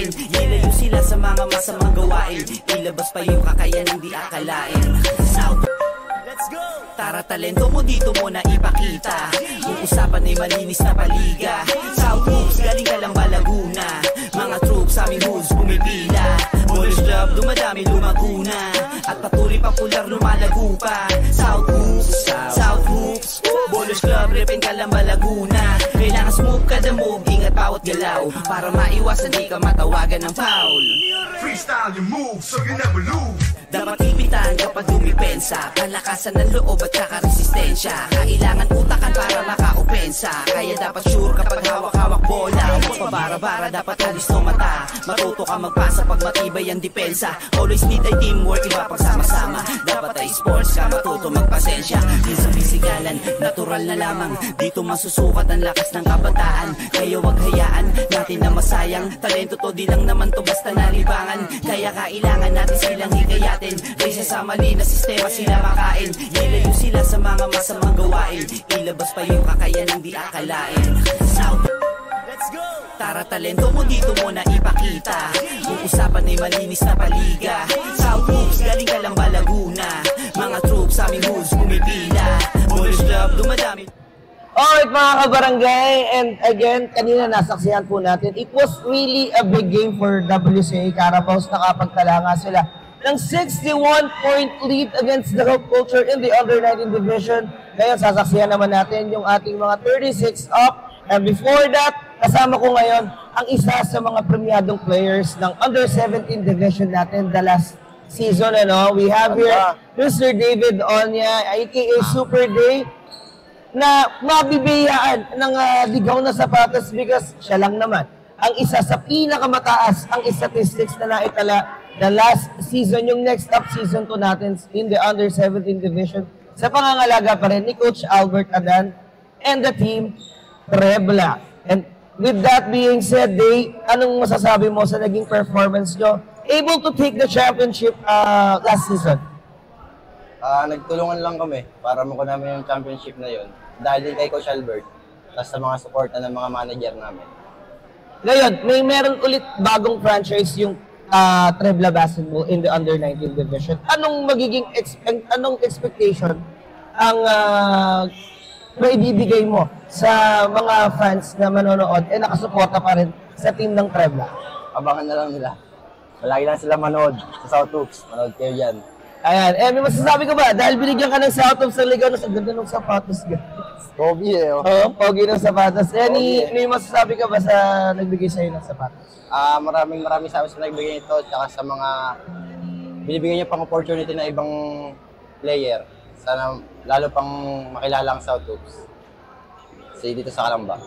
masayahin. Ilayo sila sa mga masamang gawain, ilabas pa yung kakayanang di akalain. South, let's go! Tara, talento mo dito mo na ipakita. Kung usapan ay malinis na paliga. South moves, galing ka lang ba Laguna? Mga troops sa aming hoods pumipila. Polish club, dumadami lumaguna. At patuloy popular lumalago pa. South hoops, South hoops. Polish club, repin ka lang ba Laguna? Kailangan smooth kada move, ingat bawat galaw, para maiwasan di ka matawagan ng foul. Freestyle your move so you never lose. Dapat ipitan kapag dumipensa, palakasan ng loob at saka resistensya. Kailangan utakan para makaopensa, kaya dapat sure kapag hawak-hawak bola. Huwag pabara-bara, dapat alis no mata. Matuto ka magpasa pag matibay ang depensa. Always need ay teamwork, iba pag sama-sama. Dapat ay sports ka, matuto magpasensya. Minsan pisikalan, natural na lamang. Dito masusukat ang lakas ng kabataan. Kaya wag hayaan natin na masayang. Talento to, di lang naman to basta nalibangan. Kaya kailangan natin silang hikayatin. Risa sa mali na sistema sila makain. Ilayo sila sa mga masamang gawain, ilabas pa yung kakayanang di akalain. South, let's go! Tara, talento mo dito mo na ipakita. Kung usapan ay malinis na paliga. South moves, galing ka lang ba Laguna? Mga troops sa aming hoods pumipila. Polish club, dumadami. Alright mga kabarangay, and again, kanina nasaksihan po natin, it was really a big game for WCA Carabaos. Nakapagtala nga sila ng 61-point lead against the Hope Culture in the Under-19 division. Ngayon, sasaksihan naman natin yung ating mga 36 up. And before that, kasama ko ngayon ang isa sa mga premiadong players ng Under-17 division natin the last season. We have here Mr. David Onya, aka Super Day, na mabibiyaan ng ligaw na sapatos because siya lang naman ang isa sa pinakamataas ang statistics na naitala the last season, yung next up season to natin in the Under-17 division sa pangangalaga pa rin ni Coach Albert Adan and the team Trebla. And with that being said, Day, anong masasabi mo sa naging performance nyo? Able to take the championship last season? Nagtulungan lang kami para makuha namin yung championship na yun. Dahil din kay Coach Albert, plus sa mga suporta ng mga manager namin. Ngayon, may meron ulit bagong franchise yung Trebla Basketball in the Under-19 division. Anong magiging anong expectation ang maibibigay mo sa mga fans na manonood at nakasuporta pa rin sa team ng Trebla? Abangan na lang nila. Malagi lang sila manood sa South Hoops. Manood kayo dyan. Ayan, may masasabi ka ba? Dahil binigyan ka ng South Hoops ng ligaw, sa ganda ng sapatos. Pogi eh. Oo, pogi ng sapatos. May masasabi ka ba sa nagbigay sa'yo ng sapatos? Maraming salamat sa nagbigay nito, tsaka sa mga binibigyan niyo pang opportunity na ibang player. Sana lalo pang makilala ang South Hoops. Dito sa Kalamba.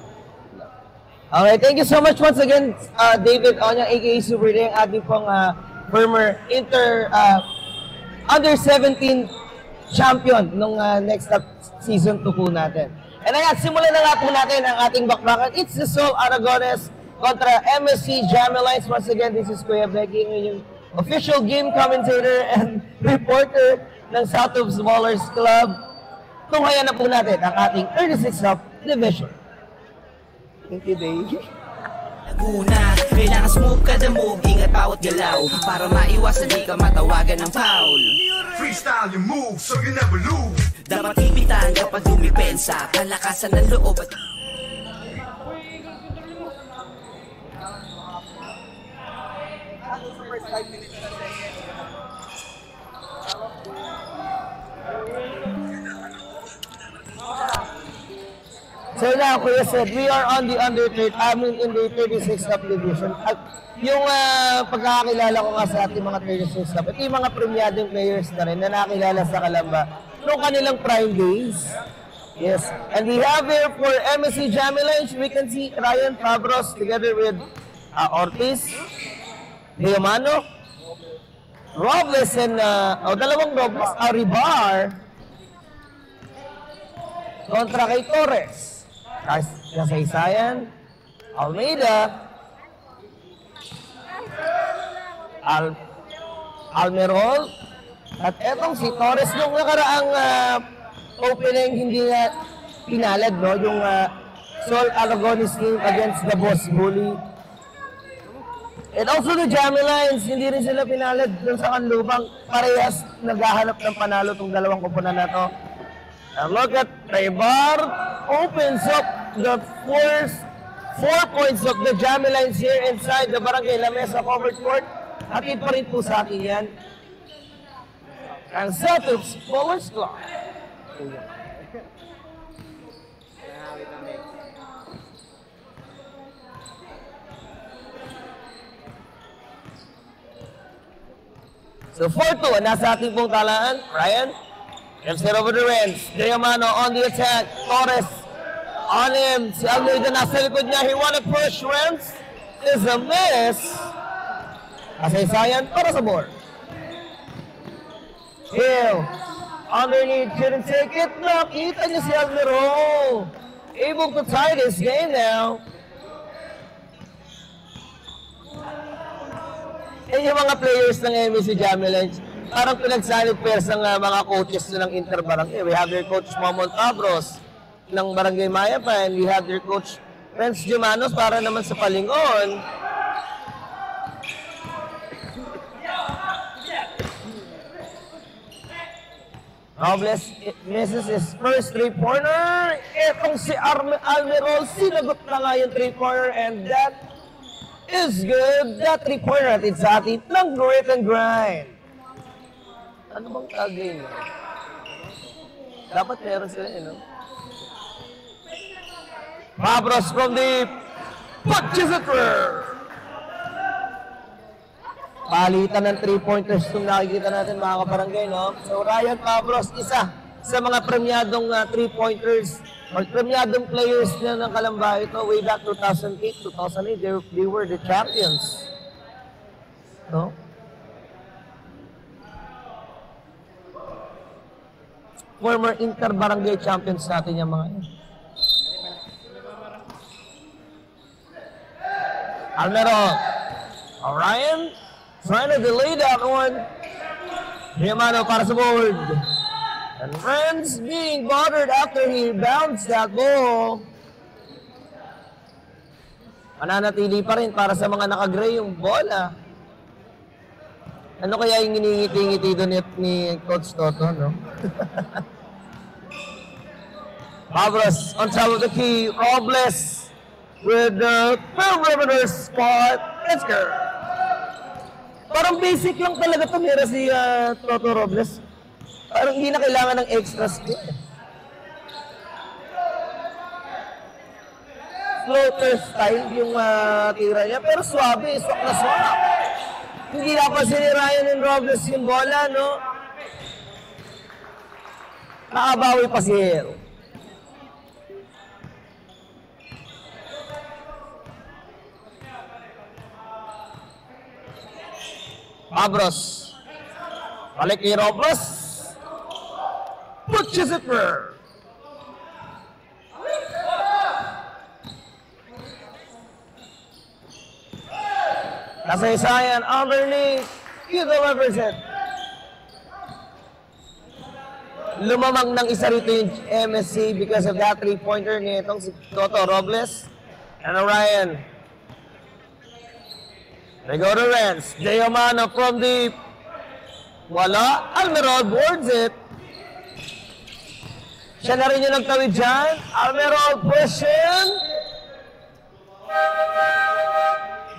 Okay, thank you so much once again, David Onya, aka Super Day, ang ating pong former Under-17 champion nung next up season 2 po natin. And ayan, simulan na nga po natin ang ating bakbakan. It's the Sol Aragones kontra MSC Jamilites. Once again, this is Kuya Becky, yung official game commentator and reporter ng South Hoops Ballers Club. Tunghayan na po natin ang ating 36 up division. Thank you, Dave. Laguna, kailangan smooth kada move, ingat bawat galaw, para maiwasan di ka matawagan ng foul. Freestyle your move so you never lose. Dapat ipitan kapag dumipensa, palakasan ng loob at So now, Kuya said, we are on the in the 36 up division. At yung pagkakakilala ko nga sa ating mga 36 up, ito yung mga premiadong players na rin na nakilala sa Kalamba noong kanilang prime days. Yes. And we have here for MSC Jamilites, we can see Ryan Fabros together with Ortiz, Leomano, Robles, and dalawang Robles, Aribar, kontra kay Torres. Kasaysayan, Almeida, Almerol, at etong si Torres nung nakaraang opening hindi na pinalad, no? Yung Sol Aragones team against the Boss Bully. And also the Jammy Lions, hindi rin sila pinalad dun sa kanlubang. Parehas naghahanap ng panalo tong dalawang kupunan na to. And look at Traybar opens up the first 4 points of the Jammy Lions here inside the Barangay La Mesa covered court. Hatid pa rin po sa akin yan. And Celtics forward score. So 4-2, nasa ating pong talaan. Ryan, gives it over to Renz. Diamano on the attack. Torres on him. Si Almeida nasa likod niya. He wanna push. Renz is a miss. Kasaysayan para sa board. Hill, underneath, couldn't take it. Nakita niya si Almero. Able to tie this game now. Eh, yung mga players ng MEC Jammy Lions, parang pinagsanib pairs ng mga coaches ng Interbarangay. We have their coach Momon Tabros ng Barangay Mayapan. We have their coach Renz Gimanos para naman sa Palingon. Robles misses his first three-pointer. Itong si Almerol, sinagot na nga yung three-pointer and that is good. That three-pointer at it's atin ng grit and grind. Ano bang tagay mo? Dapat meron sila, you know? Pabros from the Pachisitor. Palitan ng three-pointers itong nakikita natin mga kabarangay, no? So Ryan Pabros, isa sa mga premyadong three-pointers or premyadong players na ng Kalambayo ito way back 2008, 2008, they were the champions. No? Former inter-barangay champions natin yung mga yun. Almero. Ryan trying to delay that one. Diamano para sa board. And Renz being bothered after he bounced that ball. Mananatili pa rin para sa mga naka-gray yung bola. Ano kaya yung iningiti-ngiti doon ni Coach Toto, no? Pablos on top of the key. Robles with the perimeter spot. Let's go. Parang basic lang talaga tumira si Toto Robles. Parang hindi na kailangan ng extra skill. Floater style yung tira niya, pero swabe, swak na swak. Hindi napansin ni Ryan and Robles yung bola, no? Nakabawi pa si Hill. Pabros. Balik kay Robles. Pachisitor. Kasaysayan underneath. You delivers it. Lumamang ng isa rito yung MSC because of that three-pointer ni itong si Toto Robles. And Ryan. They go to Renz. Diamano from deep. Wala. Almero boards it. Siya na rin yung nagtawid dyan. Almero pushing.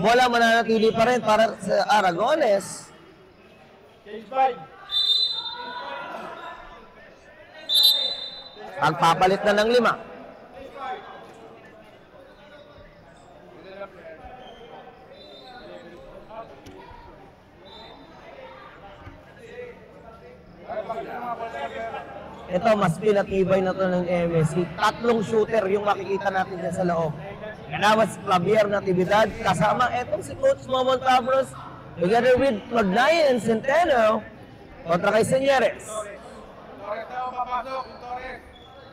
Wala, mananatili pa rin para sa Aragones. Pagpapalit na ng 5. Ito, mas pinatibay na ito ng MSC. 3 shooter yung makikita natin dyan sa loob. Ganawas Clavier Natividad. Kasama itong si Coach Momon Tabros. Together with Magnayan and Centeno. Kontra kay Senyeres.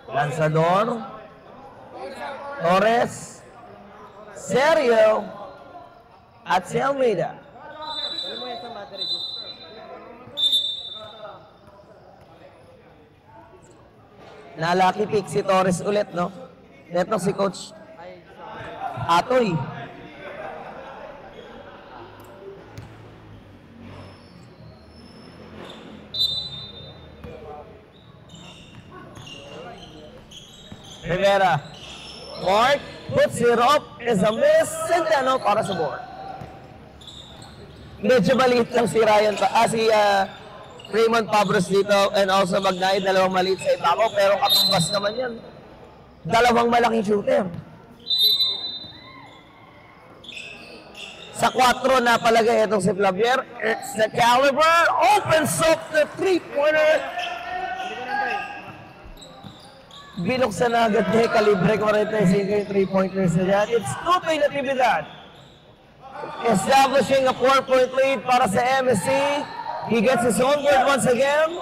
Lanzador. Torres. Serio. At si Almeida. Nalaki pick si Torres ulit, no? Netong si Coach Atoy. Rivera. Mark puts it up. Is a miss. Centeno para sa board. Medyo maliit lang si Raymond Pabros dito and also Magnay. Dalawang maliit sa ibabaw pero katumbas naman yan. Dalawang malaking shooter. Sa 4 na palagay itong si Flavier. It's the caliber. Opens up the 3-pointer. Binuksan na agad niya. Kalibre 45 yung 3-pointers na dyan. It's Tutoy Natividad. Establishing a 4-point lead para sa MSC. He gets his own board once again.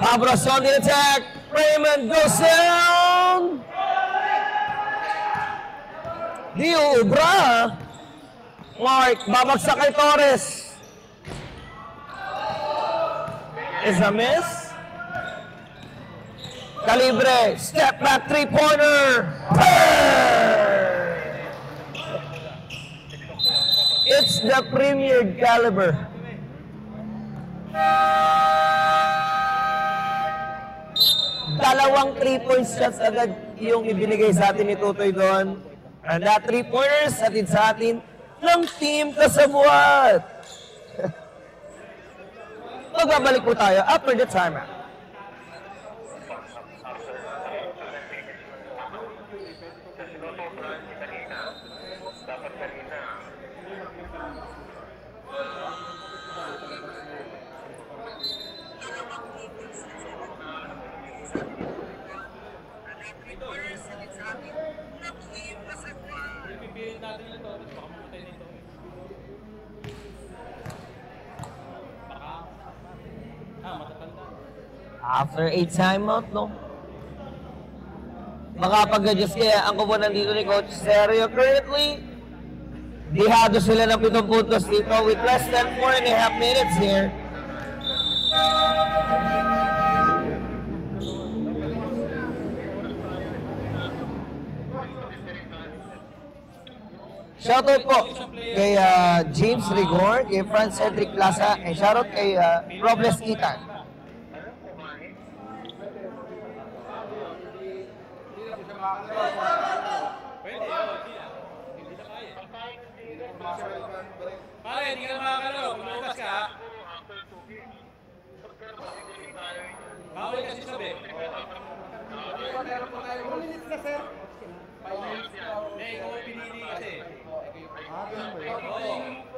Pabros on the attack. Raymond goes down. Dio Ubra. Mark, babagsak kay Torres. Is a miss. Calibre, step back 3-pointer. It's the premier caliber. Dalawang 3-point shots agad yung ibinigay sa atin ni Tutoy doon. And that 3-pointers atid sa atin ng Team Kasabuat. Magbabalik po tayo after the timeout. After 8 timeout, no? Makapag-adjust kaya ang kubo nandito ni Coach Sergio. Currently, dihado sila ng 7 puntos dito with less than 4.5 minutes here. Shoutout po kay James Rigor, kay Franz Cedric Plaza, and shoutout kay Robles Itan. Pare, hindi ka na makakalo. Kumukas ka. Bawal kasi sabi. Minutes na, sir. Eh, ikaw ang pinili kasi.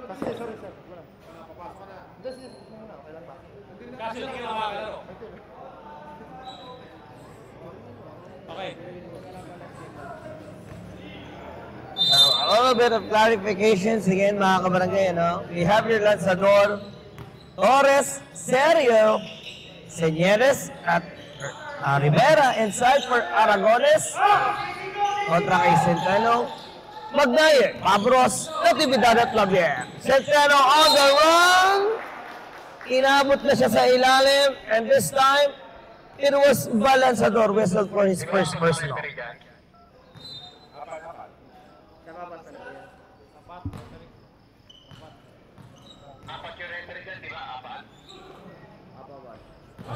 Kasi, sorry, sir. Wala. Papasok na. Kasi hindi ka na makakalo. Okay. A little bit of clarifications again, mga kabarangay, no? We have your lanzador, Torres, Sergio, Señeres, at Rivera inside for Aragones. Kontra kay Centeno. Magnayer, Pabros, Natividad at Flavier. Centeno on the run. Inabot na siya sa ilalim. And this time, it was Balanzador whistled for his first personal.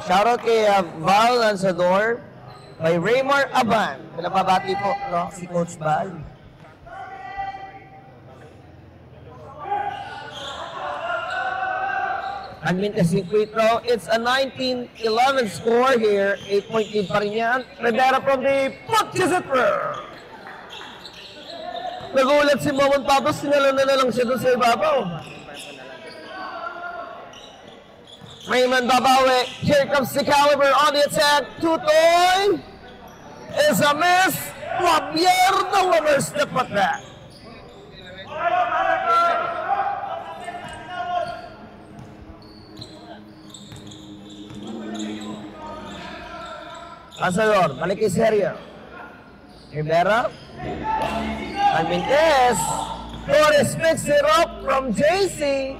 Shoutout kay Val Lanzador by Raymar Aban. Pinapabati po, no, si Coach Val. Admintes yung free throw. It's a 19-11 score here. 8-point lead pa rin yan. Rivera from the Pagkisitper. Nagulat si Momon Papos. Sinalo na lang siya doon sa ibabaw. Raymond babawi. Here comes the caliber on the attack. Tutoy is a miss. Flavier, the winner step at that. Lanzador, balik kay Sergio. Rivera. Almintes. Torres picks it up from JC.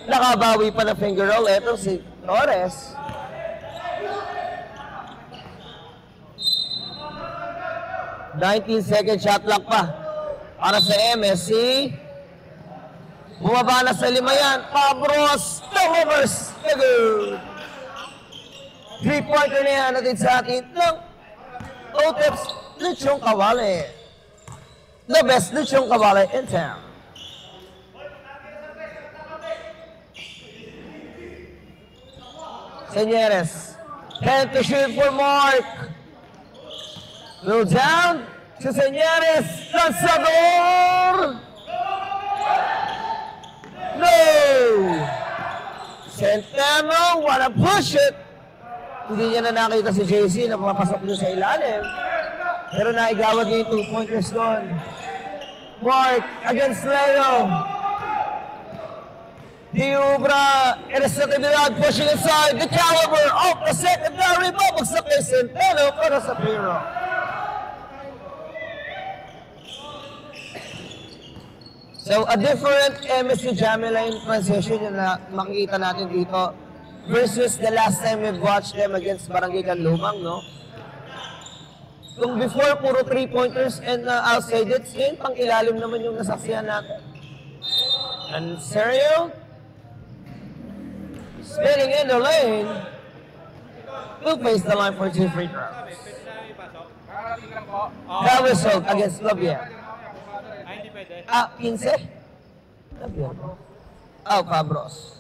Nakabawi pa na finger roll. Ito si Torres. "19-second shot clock pa para sa MSC. Bumaba na sa 5 yan. Pabros delivers the good. 3-pointer na yan natin sa atin ng OTEPS Lechong Kawali. The best Lechong Kawali in town. Señores, 10 to shoot for Mark. Go down to Señores. Lanzador. No. Centeno, wanna push it. Hindi niya na nakita si JC na pumapasok doon sa ilalim. Pero naigawad niya yung 2-pointers doon. Mark against Leo. Diubra, Eresatividad pushing inside, the caliber of the secondary, babagsak kay Centeno para sa Piro. So, a different MSC Jamila in transition na makikita natin dito versus the last time we've watched them against Barangay Canlumang, no? Kung before, puro 3-pointers and outside hits, ngayon pang ilalim naman yung nasaksihan natin. And Serio, spinning in the lane, will face the line for 2 free throws. That result against Labier. Hindi pwede. 15? Labier. Oh, Pabros.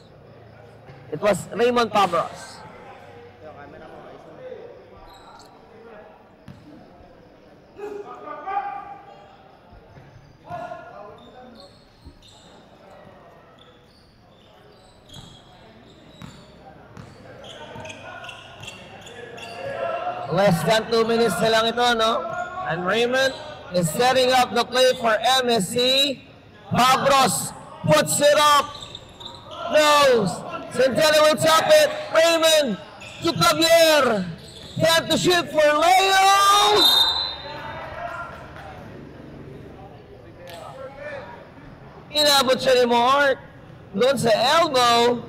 It was Raymond Pabros. Less than 2 minutes na lang ito, no? And Raymond is setting up the play for MSC. Pabros puts it up. No. Centeno will tap it. Raymond to Javier. Time to shoot for Leos. Inabot siya ni Mark. Doon sa elbow.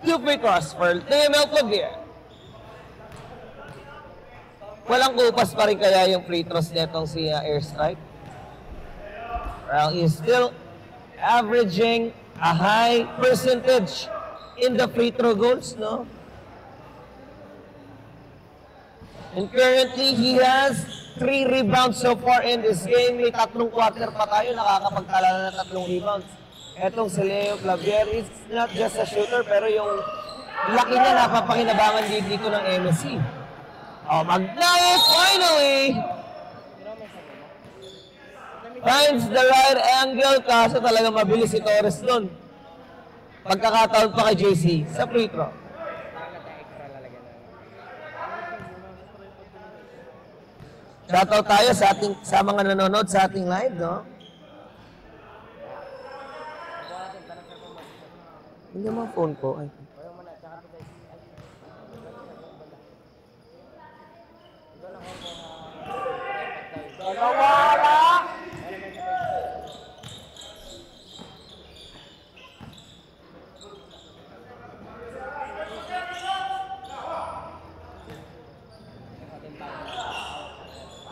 Two-free cross for TML Javier. Walang kupas pa rin kaya yung free throws netong si Airstrike. Well, he's still averaging a high percentage in the free throw goals, no? And currently, he has 3 rebounds so far in this game. May 3 quarter pa tayo, nakakapagtala na 3 rebounds. Etong si Leo Clavier is not just a shooter, pero yung laki niya napapakinabangan dito ng MSC. Oh, Magnaye finally finds the right angle, kaso talaga mabilis si Torres doon. Pagkakataon pa kay JC sa free throw. Shoutout tayo sa mga nanonood sa ating live, no? Hindi mo phone ko. Ay.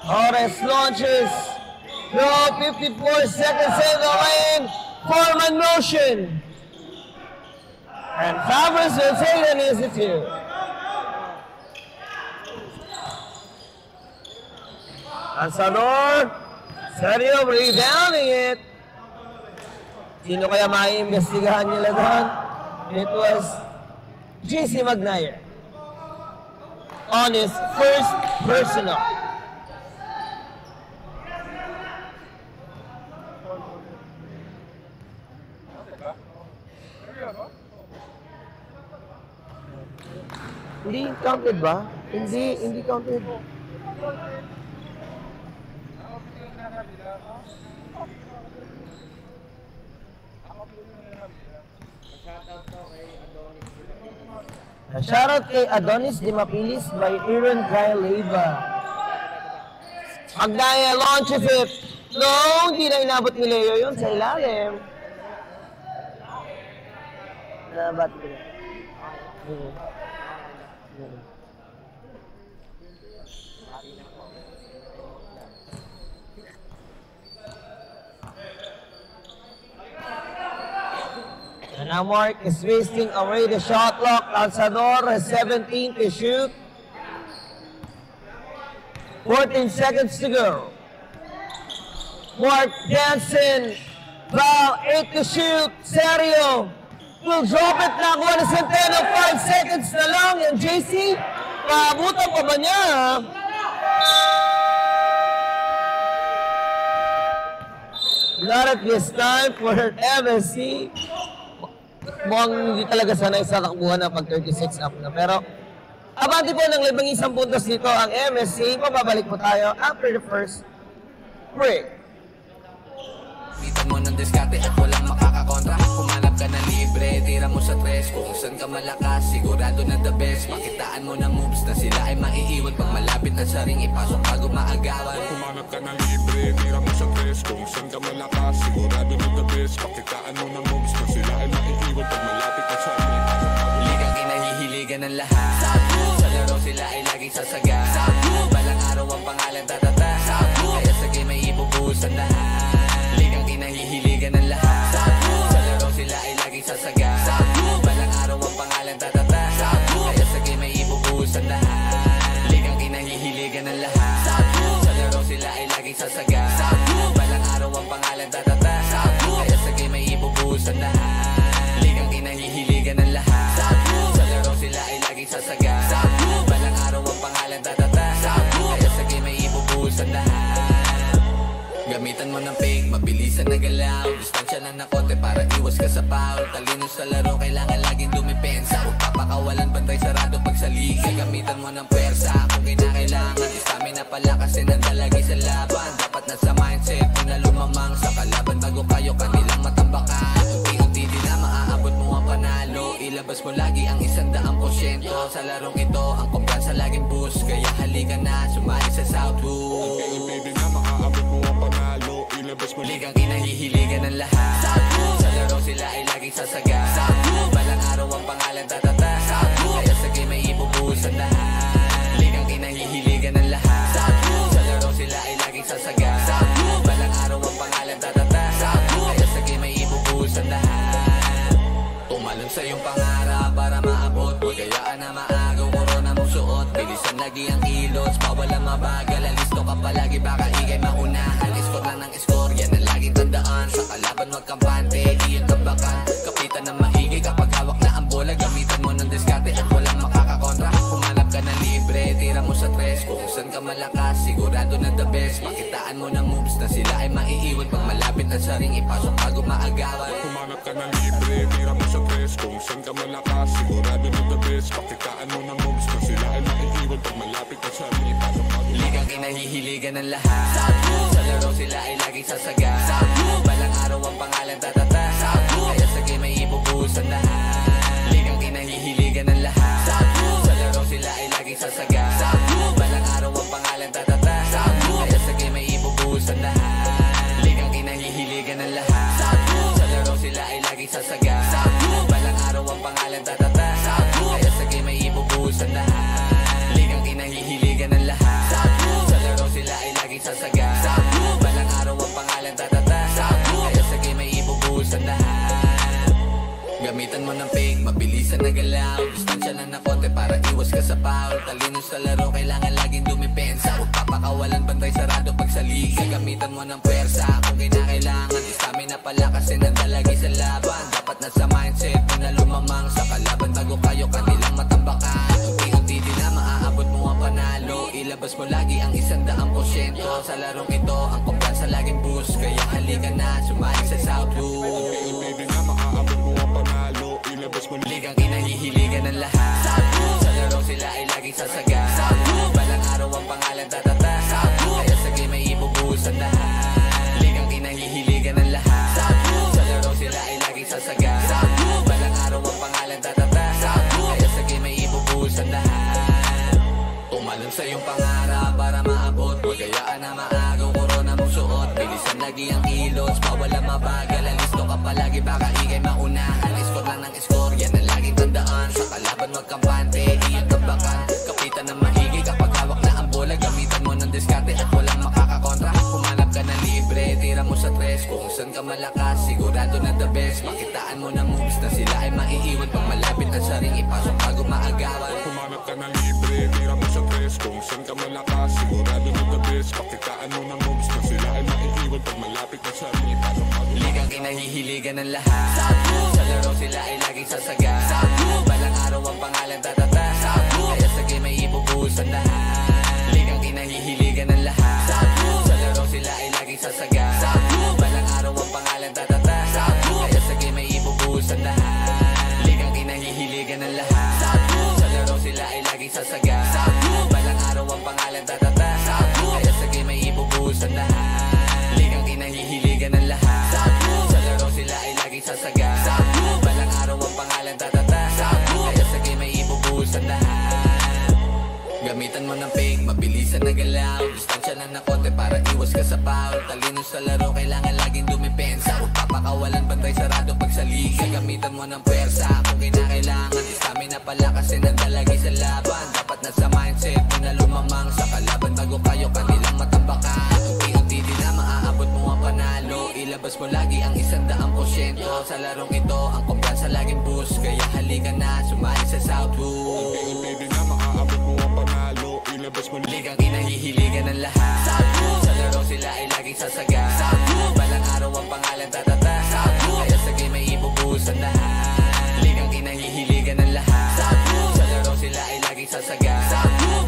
Torres launches. No, 54 seconds in the lane. Foreman motion. And Fabris will take an easy 2. Lanzador. Serio rebounding it. Sino kaya maiimbestigahan nila doon? It was JC Magnaye on his first personal. Hindi counted ba? Hindi counted. Shoutout kay Adonis Dimapilis by Aaron Gaileva. Magnaye launches it. No, hindi na inabot ni Leo yun sa ilalim. Nabat ko na. Now Mark is wasting away the shot clock. Lanzador has 17 to shoot. 14 seconds to go. Mark Jansen, foul, 8 to shoot. Serio will drop it. Nakuha na Centeno, 5 seconds na lang. Yung JC, maabutan pa ba niya? Not at this time for MSC. Mukhang hindi talaga sanay sa takbuhan na pag 36 up na. Pero abante po ng 11 puntos dito ang MSC. Mababalik po tayo after the first break. Bitan mo ng diskarte at walang makakakontra. Humanap ka na libre, tira mo sa tres. Kung saan ka malakas, sigurado na the best. Makitaan mo ng moves na sila ay maiiwan. Pag malapit na sa ring, ipasok bago maagawan. Humanap ka na libre, tira mo sa tres. Kung saan ka malakas, sigurado na the best. Makitaan mo ng moves na sila ay maiiwan. Pag malapit na sa ring, ipasok bago Ligang kinahihiligan ng lahat. Sa laro sila ay laging sasaga. Balang araw ang pangalan tatata. Kaya sa game ay ibubuhos ang lahat. Kinahihiligan ng lahat. Sa laro sila ay laging sasaga. Balang araw ang pangalan tatata. Kaya sa game ay ibubuhos ang lahat. Ligang kinahihiligan ng lahat. Sa laro sila ay laging sasaga. Balang araw ang pangalan tatata. Kaya sa game ay ibubuhos ang lahat. Ligang kinahihiligan ng lahat. Sa laro sila ay laging sasaga. Balang araw ang pangalan tatata. Kaya sa game ay ibubuhos ang lahat. Gamitan mo ng fake, mabilisan na galaw. Distansya lang na konti para iwas ka sa foul. Talino sa laro, kailangan laging dumipensa. Huwag papakawalan, bantay sarado pag sa liga. Gamitan mo ng pwersa kung kinakailangan. Stamina pala kasi nandalagi sa laban. Dapat nasa mindset mo na lumamang sa kalaban bago kayo kanilang matambakan. Unti-unti din na maaabot mo ang panalo. Ilabas mo lagi ang 100%. Sa larong ito, ang kumpiyansa laging boost. Kaya halika na, sumali sa Southwood. Unti-unti din na maaabot mo ang panalo. Ilabas mo Ligang kinahihiligan ng lahat. Sa laro sila ay laging sasaga. Balang araw ang pangalan tatata. Kaya sa game ay ibubuhos ang lahat. Ligang kinahihiligan ng lahat. Sa laro sila ay laging sasaga. Balang araw ang pangalan tatata. Kaya sa game ay ibubuhos ang lahat. Tumalon sa iyong pangarap para maabot. Huwag kayaan na maagaw, korona mong suot. Bilisan lagi ang kilos, bawal ang mabagal. Alisto ka palagi, baka ikay maunahan. Score lang ng score, yan ang laging tandaan. Sa kalaban wag kampante, iyon tabakan. Kapitan ng maigi kapag hawak na ang bola. Gamitan mo ng diskarte at walang makakakontra. Humanap ka na libre, tira mo sa tres. Kung saan ka malakas, sigurado na the best. Makitaan mo ng moves na sila ay maiiwan. Pag malapit na sa ring, ipasok bago maagawan. Humanap ka na libre, tira mo sa tres. Kung saan ka malakas, sigurado na the best. Pakitaan mo ng moves na sila ay maiiwan. Pag malapit na sa ring, ipasok bago Ligang kinahihiligan ng lahat. Sa laro sila ay laging sasaga. Balang araw ang pangalan tatata. Kaya sa game ay ibubuhos ang lahat. Ligang kinahihiligan ng lahat. Sa laro sila ay laging sasaga. Balang araw ang pangalan tatata. Kaya sa game ay ibubuhos ang lahat. Ligang kinahihiligan ng lahat. Sa laro sila ay laging sasaga. Balang araw ang pangalan tatata. Kaya sa game ay ibubuhos ang lahat. Ligang kinahihiligan ng lahat. Sa laro sila ay laging sasaga. Balang araw ang pangalan tatata. Kaya sa game ay ibubuhos ang lahat. Gamitan mo ng fake, mabilisan na galaw. Distansya lang na konti para iwas ka sa foul. Talino sa laro, kailangan laging dumipensa. Huwag papakawalan, bantay sarado pag sa liga. Gamitan mo ng pwersa kung kinakailangan. Stamina pala kasi nandalagi sa laban. Dapat nasa mindset mo na lumamang sa kalaban bago kayo kanilang matambakan. Unti-unti din na maaabot mo ang panalo. Ilabas mo lagi ang 100%. Sa larong ito, ang kumpiyansa laging boost. Kaya halika na, sumali sa Southwood. Unti-unti din na maaabot mo ang panalo. Ilabas mo Ligang kinahihiligan ng lahat. Sa laro sila ay laging sasaga. Balang araw ang pangalan tatata. Kaya sa game ay ibubuhos ang lahat. Ligang kinahihiligan ng lahat. Sa laro sila ay laging sasaga. Balang araw ang pangalan tatata. Kaya sa game ay ibubuhos ang lahat. Tumalon sa iyong pangarap para maabot. Huwag kayaan na maagaw, korona mong suot. Bilisan lagi ang kilos, bawal ang mabagal. Alisto ka palagi, baka ikay maunahan. Score lang ng score, yan ang laging tandaan. Sa kalaban wag kampante, iyon tabakan. Kapitan ng maigi kapag hawak na ang bola. Gamitan mo ng diskarte at walang makakakontra. Humanap ka na libre, tira mo sa tres. Kung saan ka malakas, sigurado na the best. Makitaan mo ng moves na sila ay maiiwan pag malapit na sa ring, ipasok bago maagawan. Humanap ka na libre, tira mo sa tres. Kung saan ka malakas, sigurado na the best. Pakitaan mo ng moves na sila ay maiiwan pag malapit na sa ring, ipasok bago Ligang kinahihiligan ng lahat, sa laro sila ay laging sasaga. Balang araw ang pangalan tatata, kaya sa game ay ibubuhos ang lahat. Ligang kinahihiligan ng lahat, sa laro sila ay laging sasaga. Balang araw ang pangalan tatata, kaya sa game ay ibubuhos ang lahat. Ligang kinahihiligan ng lahat, sa laro sila ay laging sasaga. Balang araw ang pangalan tatata, kaya sa game ay ibubuhos ang lahat. Ligang kinahihiligan ng lahat, sa laro sila ay laging sasaga. Balang araw ang pangalan tatata, kaya sa game ay ibubuhos ang lahat. Gamitan mo ng fake, mabilisan na galaw. Distansya lang na konti para iwas ka sa foul. Talino sa laro, kailangan laging dumipensa. Huwag papakawalan, bantay sarado pag sa liga. Gamitan mo ng pwersa kung kinakailangan. Stamina palakasin ang dalagi sa laban. Dapat nasa mindset mo na lumamang sa kalaban bago kayo kanilang matambakan. Unti-unti din na maaabot mo ang panalo. Ilabas mo lagi ang 100%. Sa larong ito, ang kumpiyansa laging boost. Kaya halika na, sumali sa Southwood. Unti-unti din na maaabot mo ang panalo. Ilabas mo Ligang kinahihiligan ng lahat, sa laro sila ay laging sasaga. Balang araw ang pangalan tatata, kaya sa game ay ibubuhos ang lahat. Ligang kinahihiligan ng lahat, sa laro sila ay laging sasaga.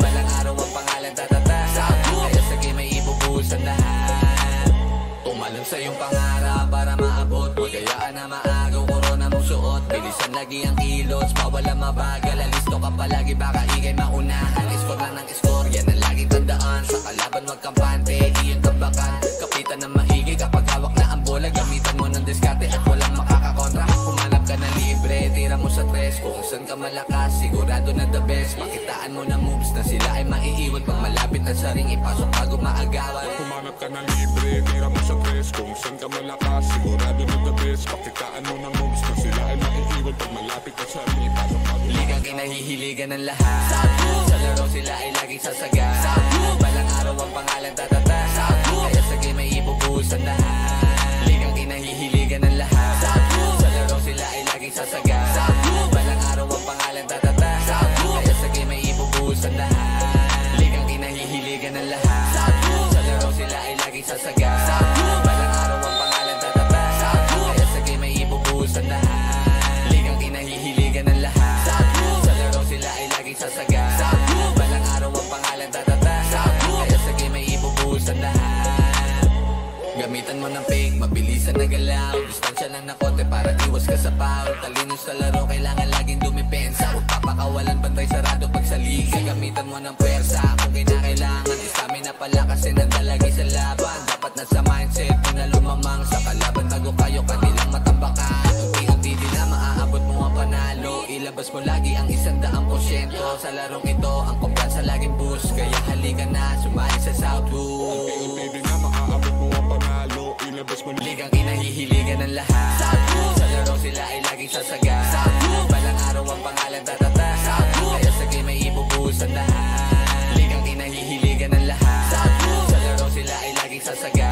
Balang araw ang pangalan tatata, kaya sa game ay ibubuhos ang lahat. Tumalon sa iyong pangarap para maabot, huwag kayaan na maagaw, korona mong suot. Bilisan lagi ang kilos, bawal ang mabagal. Alisto ka palagi, baka ikay maunahan. Score lang ng score, yan ang laging tandaan. Sa kalaban wag kampante, iyon tambakan. Kapitan ng maigi kapag hawak na ang bola. Gamitan mo ng diskarte at walang makakakontra. Humanap ka na libre, tira mo sa tres. Kung saan ka malakas, sigurado na the best. Makitaan mo ng moves na sila ay maiiwan pag malapit na sa ring, ipasok bago maagawan. Humanap ka na libre, tira mo sa tres. Kung saan ka malakas, sigurado na the best. Pakitaan mo ng moves na sila ay maiiwan pag malapit na sa ring, ipasok bago Ligang kinahihiligan ng lahat, sa laro sila ay laging sasaga. Balang araw ang pangalan tatata, kaya sa game ay ibubuhos ang lahat. Ligang kinahihiligan ng lahat, sa laro sila ay laging sasaga. Balang araw ang pangalan tatata, kaya sa game ay ibubuhos ang lahat. Ligang kinahihiligan ng lahat, sa laro sila ay laging sasaga. Balang araw ang pangalan tatata, kaya sa game ay ibubuhos ang lahat. Ligang kinahihiligan ng lahat, sa laro sila ay laging sasaga. Balang araw ang pangalan tatata, kaya sa game ay ibubuhos ang lahat. Gamitan mo ng fake, mabilisan na galaw. Distansya lang na konti para iwas ka sa foul. Talino sa laro, kailangan laging dumipensa. Huwag papakawalan, bantay sarado pag sa liga. Gamitan mo ng pwersa kung kinakailangan. Stamina palakasin ang dalagi sa laban. Dapat nasa mindset mo na lumamang sa kalaban bago kayo kanilang matambakan. Unti-unti din na maaabot mo ang panalo. Ilabas mo lagi ang 100%. Sa larong ito, ang kumpiyansa laging boost. Kaya halika na, sumali sa Southwood. Unti-unti din na maaabot mo ang panalo. Ilabas mo Ligang kinahihiligan ng lahat, sa laro sila ay laging sasaga. Balang araw ang pangalan tatata, kaya sa game ay ibubuhos ang lahat. Ligang kinahihiligan ng lahat, sa laro sila ay laging sasaga.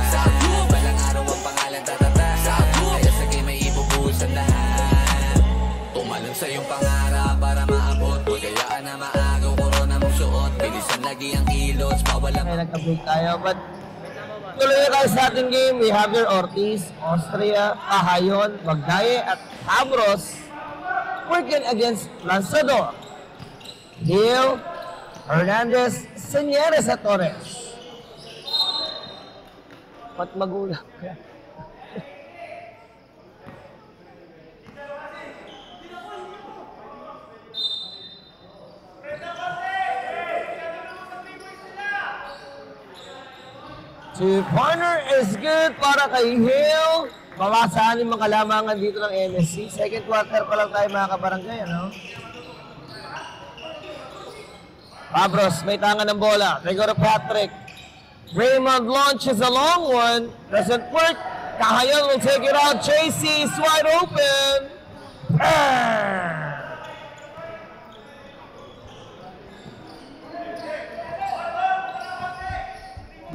Balang araw ang pangalan tatata, kaya sa game ay ibubuhos ang lahat. Tumalon sa iyong pangarap para maabot, huwag kayaan na maagaw, korona mong suot. Bilisan lagi ang kilos, bawal ang May nagka-break tayo, but tuloy na tayo sa ating game. We have your Ortiz, Austria, Cahayon, Magdaye, at Amros working against Lanzador, Gil, Hernandez, Señeres at Torres. Ba't magulang ka? Si corner is good para kay Hill. Bawasahan yung mga kalamangan dito ng MSC. Second quarter pa lang tayo mga kabarangay, ano? Pabros, may tanga ng bola. Rigor Patrick. Raymond launches a long one. Doesn't work. Cahayon will take it out. Tracy is wide open.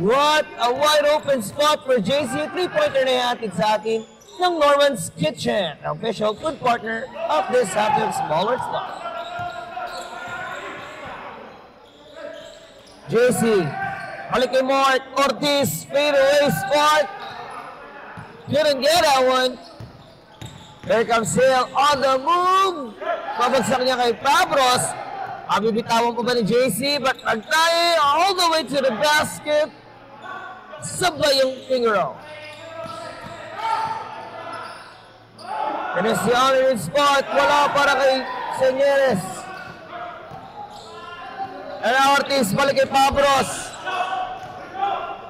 What a wide open spot for JC. 3-pointer na ihatid sa atin ng Norman's Kitchen, ang official food partner of this Saturday's smaller slot. JC, balik kay Mark Ortiz, fadeaway spot. Didn't get that one. Here comes Hale on the move. Pabagsak niya kay Pabros. Mabibitawan po ba ni JC? But nagtaye all the way to the basket. Sablay yung finger roll. And it's the honored spot. Wala para kay Senyeres. And Ortiz balik kay Pabros.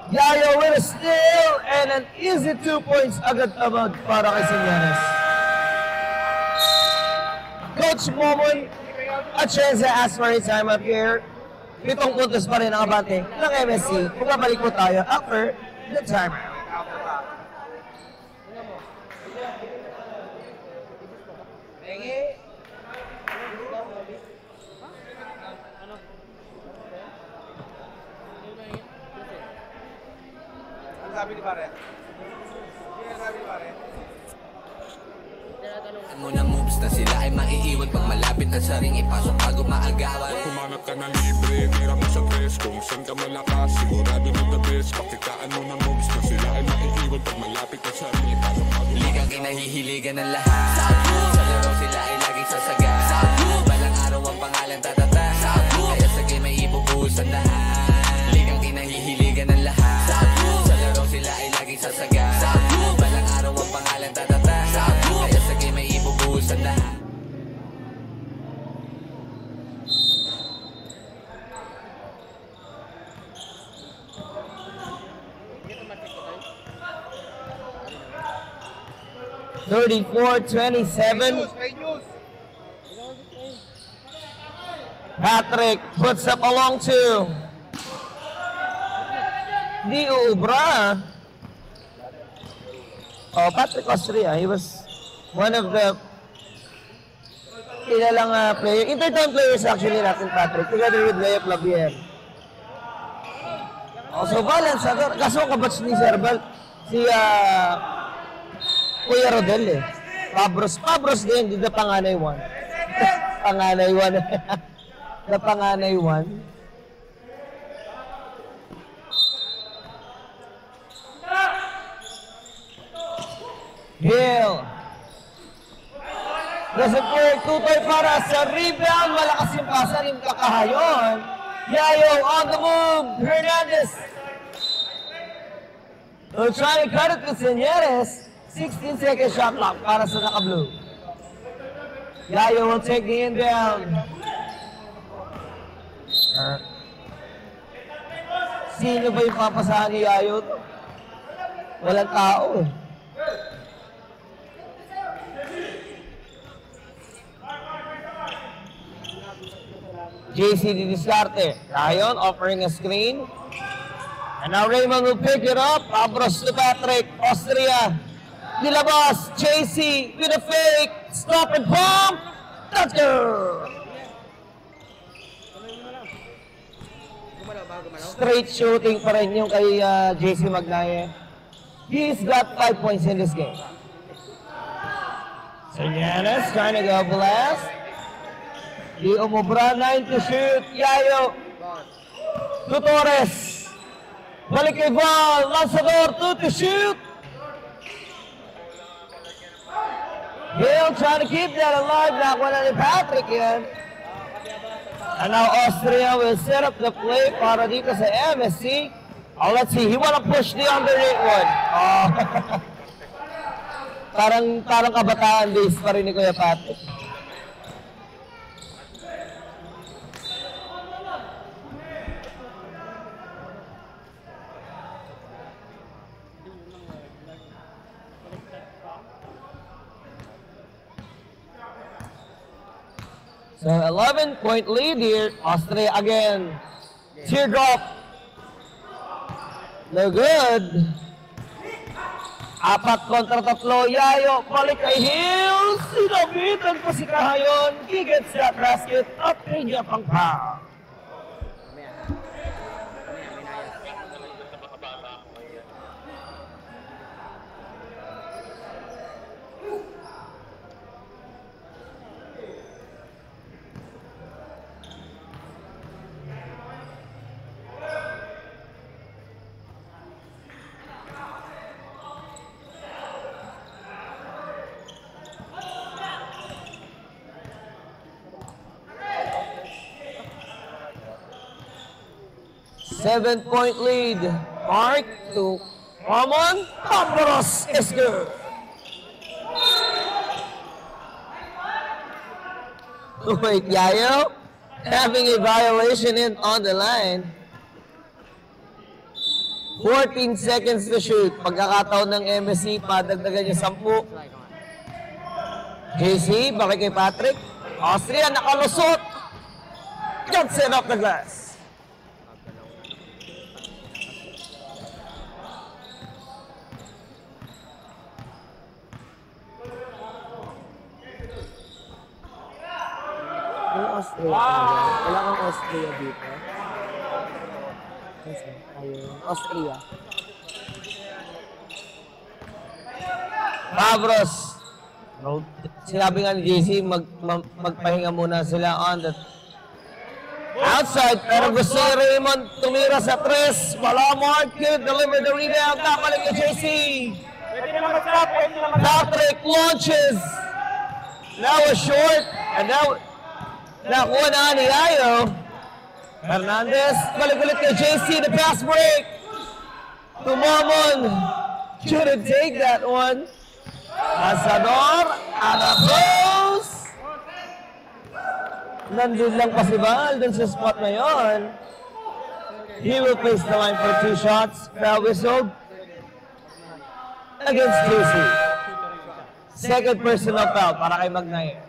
Yayo with a steal and an easy 2 points agad-agad para kay Senyeres. Coach Momon Atienza asked for a time up here. 7 puntos pa rin ang abante ng MSC. Kung babalik po tayo after the timeout. Ang sabi ni Pare? Ang sabi ni Pare? Muna moves na sila ay maiiwan pag malapit na sa ring ipasok bago maagawan. Humanap ka na libre, tira mo sa tres. Kung saan ka malakas, sigurado na the best. Pakitaan mo ng moves na sila ay maiiwan pag malapit na sa ring ipasok bago maagawan. Ligang kinahihiligan ng lahat. Sa laro sila ay laging sasaga. Balang araw ang pangalan tatata. Kaya sa game ay ibubuhos ang lahat. Ligang kinahihiligan ng lahat. Sa laro sila ay laging sasaga. Balang araw ang pangalan tatata. Kaya sa game ay ibubuhos ang lahat. Fake news! Patrick puts up a long 2. Di uubra. Oh, Patrick Austria. He was one of the kilalang player. Intertown players actually natin, Patrick. Together with Leo Clavier. Also, balansador. Kaso kabatch ni Serbal. Si Kuya Rodel eh. Pabros din. Di na panganay 1. Panganay 1. Na panganay 1. Hill. Doesn't work. Tutoy para sa rebound. Malakas yung pasa rin Kakahayon. Yayo on the move. Hernandez. They're trying to cut it to Senyeres. 16-second shot clock para sa naka-blue. Yayo will take the inbound. Sino ba yung papasahan ni Yayo? Walang tao eh. JC Discarte. Rayon offering a screen. And now Raymond will pick it up. Pabros to Patrick. Austria. Nilabas. JC with a fake. Stop and pump. Toucher. Straight shooting pa rin yung kay JC Magnaye. He's got 5 points in this game. Senyeres trying to go blast. Di umubra, 9 to shoot. Yayo. To Torres. Balik kay Val. Lanzador, 2 to shoot. Hill trying to keep that alive. Nakuha na ni Patrick yan. And now Austria will set up the play para dito sa MSC. Oh, let's see. He wanna push the underneath one. Oh. parang kabataan days pa rin ni Kuya Patrick. So 11-point lead here. Austria again. Teardrop. No good. 4 kontra 3. Yayo. Balik kay Hill. Sinabitan pa si Kahayon. He gets that basket at kanya pang foul. 7-point lead. Mark to Ramon. Pablos is good. Wait, Yayo having a violation in on the line. 14 seconds to shoot. Pagkakataon ng MSC, padagdagan niya 10. JC, bakit kay Patrick? Austria, nakalusot. Gets it off the glass. Yung Austria. Wala kang Austria dito. Ayun, Austria. Pablos. Sinabi nga ni JC, magpahinga muna sila on the outside. Pero gusto ni Raymond tumira sa 3. Wala, Mark could deliver the rebound. Kapalik ni JC. Patrick launches. Now a short. And now, nakuha na ni Ayo. Hernandez, balik ulit kay JC, the pass break. Tumamon. Couldn't take that one. Asador, Anabos. Nandun lang pa si Val dun sa spot na yon. He will place the line for 2 shots. Foul whistled against JC. Second personal foul para kay Magnayer.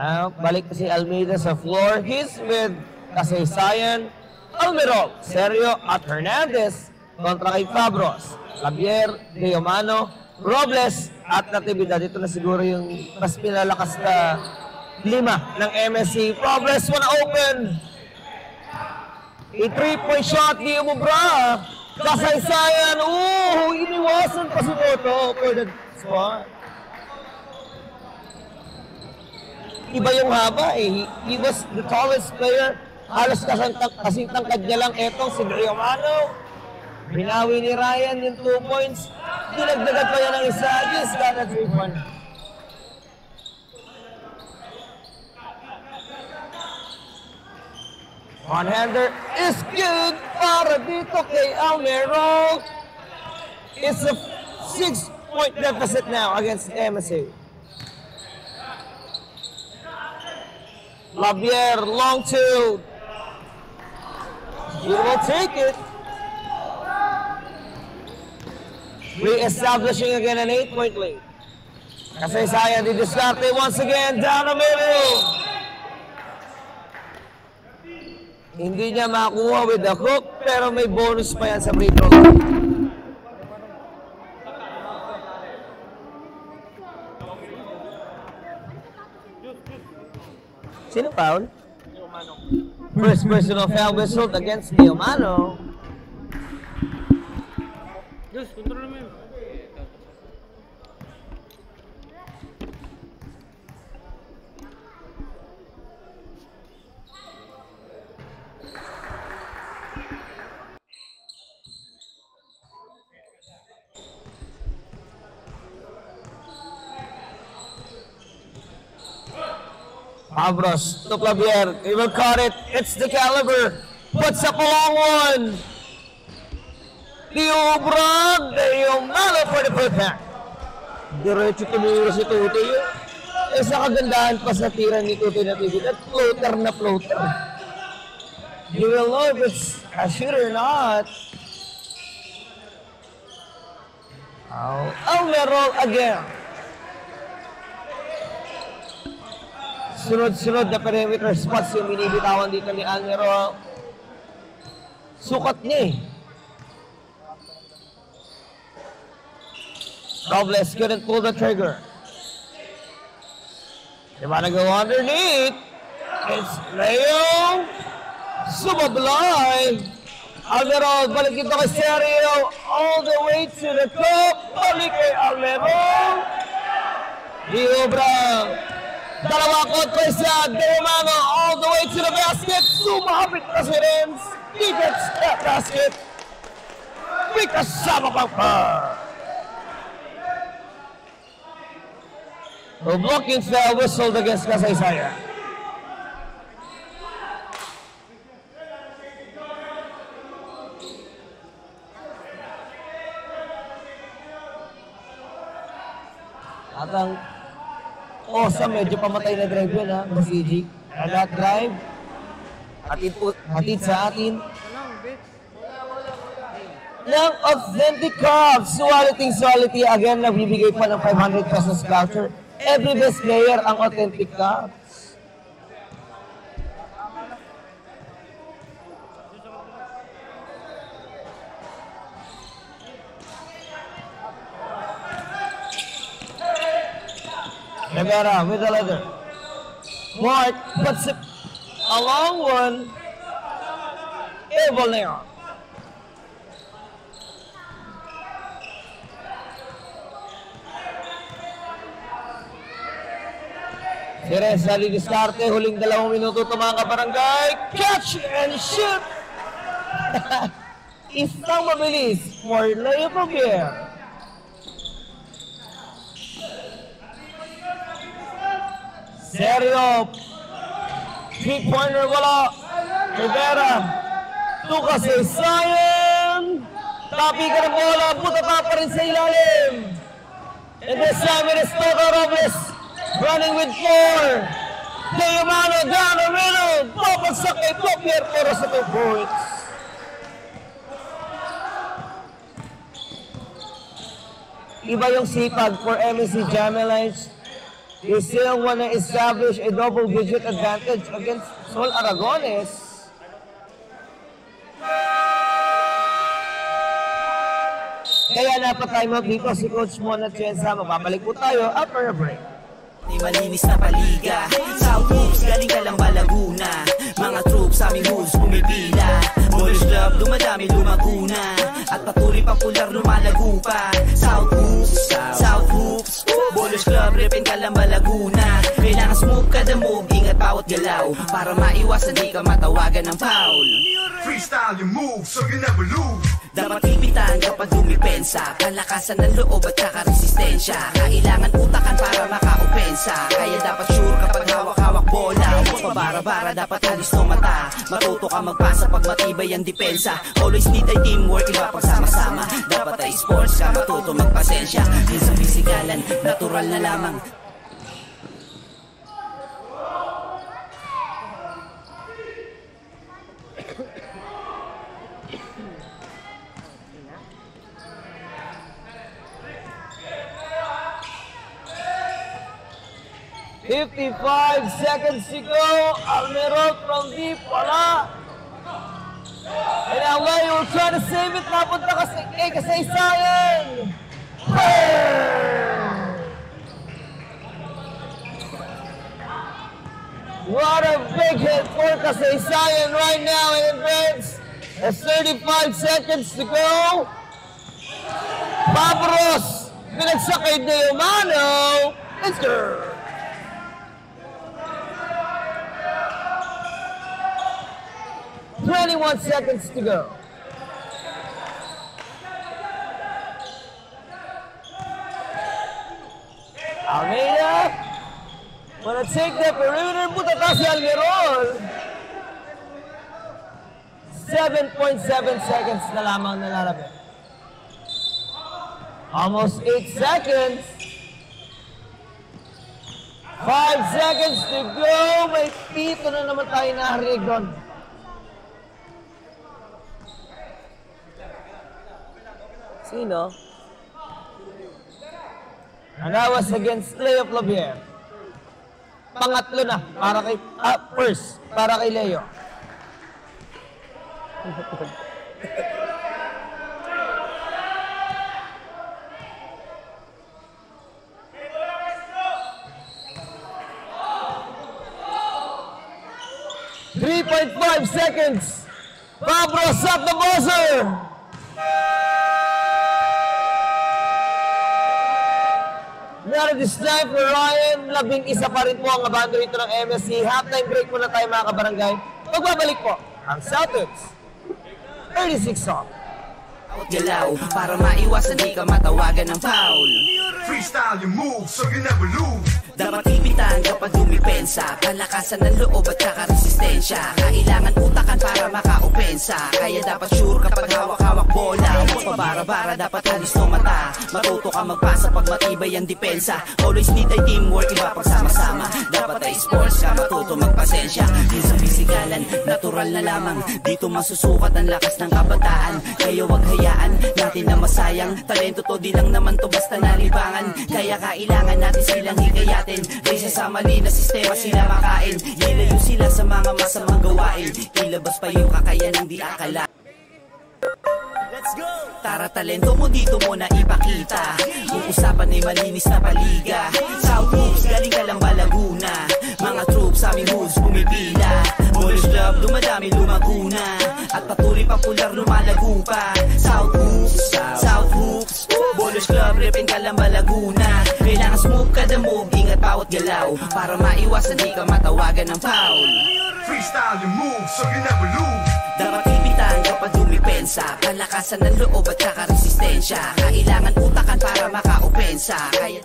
Now, balik si Almeida sa floor. He's with Kasaysayan, Almirol, Sergio at Hernandez kontra kay Fabros, Labier, Deomano, Robles at Natividad. Ito na siguro yung mas pinalakas na 5 ng MSC. Robles wanna open. A 3-point shot, di umubra. Kasaysayan, iniwasan pa si Toto for the spot. Iba yung haba eh. He was the tallest player. Halos kasing tangkad niya lang etong si Griomano. Binawi ni Ryan yung 2 points. Dinagdagan pa yan ng isa. Just got a 3-point. One-hander is good para dito kay Almero. It's a 6-point deficit now against MSA. Labier, long 2. He will take it. Re-establishing again an 8-point lead. Kasaysayan di diskarte once again down the middle. Hindi niya makuha with the hook, pero may bonus pa yan sa free throw. Sino foul? First personal foul whistled against Deomano. Diyos, kontrol mo yun. Pablos to Clavier. He will cut it. It's the caliber. Puts up a long one. Diobrad. Deomano for the putback. Diretso tumiro si Tutoy. Sa kagandahan pa sa tira ni Tutoy na Natividad. Floater na floater. You will know if it's a shooter or not. Almero again. Sunod-sunod na perimeter spots yung binibitawan dito ni Almero. Sukat niya eh. Robles couldn't pull the trigger. They want to go underneath. It's Leo Sumablay. Alvaro, balik dito kay Sergio. All the way to the top. Balik kay Alvaro. Diobra. Dalawa kontra isa. Deumano all the way to the basket. Sumabit na si Renz. He gets that basket. May kasama pang par. The blocking foul whistled against Kasaysayan. At ang Osa medyo pamatay na drive yun ha, Boss EG. And that drive, hatid sa atin ng authentic cups. Quality again, nagbibigay pa ng 500 pesos voucher. Every best player ang authentic cups. Rivera with the leather. Mark puts it a long one. Able now. Teresa didiskarte, huling 2 minuto ito mga kabarangay. Catch and shoot! Isang mabilis for Leo Probier. Sergio, 3-pointer wala. Rivera, Kasaysayan. Tapi ka ng bola, butata pa rin sa ilalim. And this time it is Toto Robles running with 4. Deumano down the middle. Babagsak kay Probier para sa 2 points. Iba yung sipag for MSC Jamelines. They still want to establish a double-digit advantage against Sol Aragones. Kaya napatime out dito si Coach Mona Tienza. Mababalik po tayo after a break. Malinis na paliga. South Hoops, galing ka lang ba Laguna? Mga troops, aming hoops, pumipila. Boys Club, dumadami, lumaguna. At patuloy popular, lumalago pa. South Hoops, Boys Club, repin ka lang ba Laguna? Kailangan smooth kada move, ingat bawat galaw. Para maiwasan, di ka matawagan ng foul. Freestyle your move so you never lose. Dapat pipitan kapag dumipensa. Palakasan ng loob at saka resistensya. Kailangan utakan para maka-opensa. Kaya dapat sure kapag hawak-hawak bola. Huwag pabara-bara, dapat alis no mata. Matuto ka magpasa pag matibay ang depensa. Always need a teamwork, iba pang sama-sama. Dapat ay sports ka, matuto magpasensya. Minsan pisikalan, natural na lamang. $55 seconds to go. Almero from deep, wala. And Alay will try to save it. Napunta kay Kasaysayan. What a big hit for Kasaysayan right now in advance. There's 35 seconds to go. Barbaros, binagsak kay Deumano. Let's go. $21 seconds to go. Almeida wanna take the perimeter. Butata si Almirol. 7.7 seconds na lamang nalalabit. Almost 8 seconds. 5 seconds to go. May pito na naman tayo naharinig doon. Sino? And that was against Leo Flavier. Pangatlo na para kay first para kay Leo. $3.5 seconds. Fabros at the buzzer! Meron this time for Ryan. 11 pa rin po ang abando rito ng MSC. Halftime break muna tayo mga kabarangay. Magbabalik po ang Celtics. 36 off. Galaw para maiwasan di ka matawagan ng foul. Freestyle your move so you never lose. Dapat ipitan kapag dumipensa. Kalakasan ng loob at saka resistensya. Kailangan utakan para maka-opensa. Kaya dapat sure kapag hawak-hawak bola. Huwag pabara-bara, dapat halis no mata. Matuto ka magpasa pag matibay ang depensa. Always need ay teamwork, iba pagsama-sama. Dapat ay sports ka, matuto magpasensya. Di sa pisikalan, natural na lamang. Dito masusukat ang lakas ng kabataan. Kaya wag hayaan natin na masayang. Talento to, di lang naman to basta nalibangan. Kaya kailangan natin silang hikayatin. Kaysa sa mali na sistema sila makain. Ilayo sila sa mga masamang gawain. Ilabas pa yung kakayanang di akala. Let's go! Tara talento mo dito mo na ipakita. Kung usapan ay malinis na paliga. South Hoops, galing ka lang ba Laguna? Mga troops aming hoods pumipila. Polish club, dumadami lumaguna. At patuloy popular lumalago pa. South Hoops, South Hoops. Polish club, repin ka lang ba Laguna? Kailangan smooth kada move, ingat bawat galaw. Para maiwasan di ka matawagan ng foul. Freestyle your move so you never lose. Dapat ipitan kapag dumipensa. Kalakasan ng loob at saka resistensya. Kailangan utakan para maka-opensa. Kaya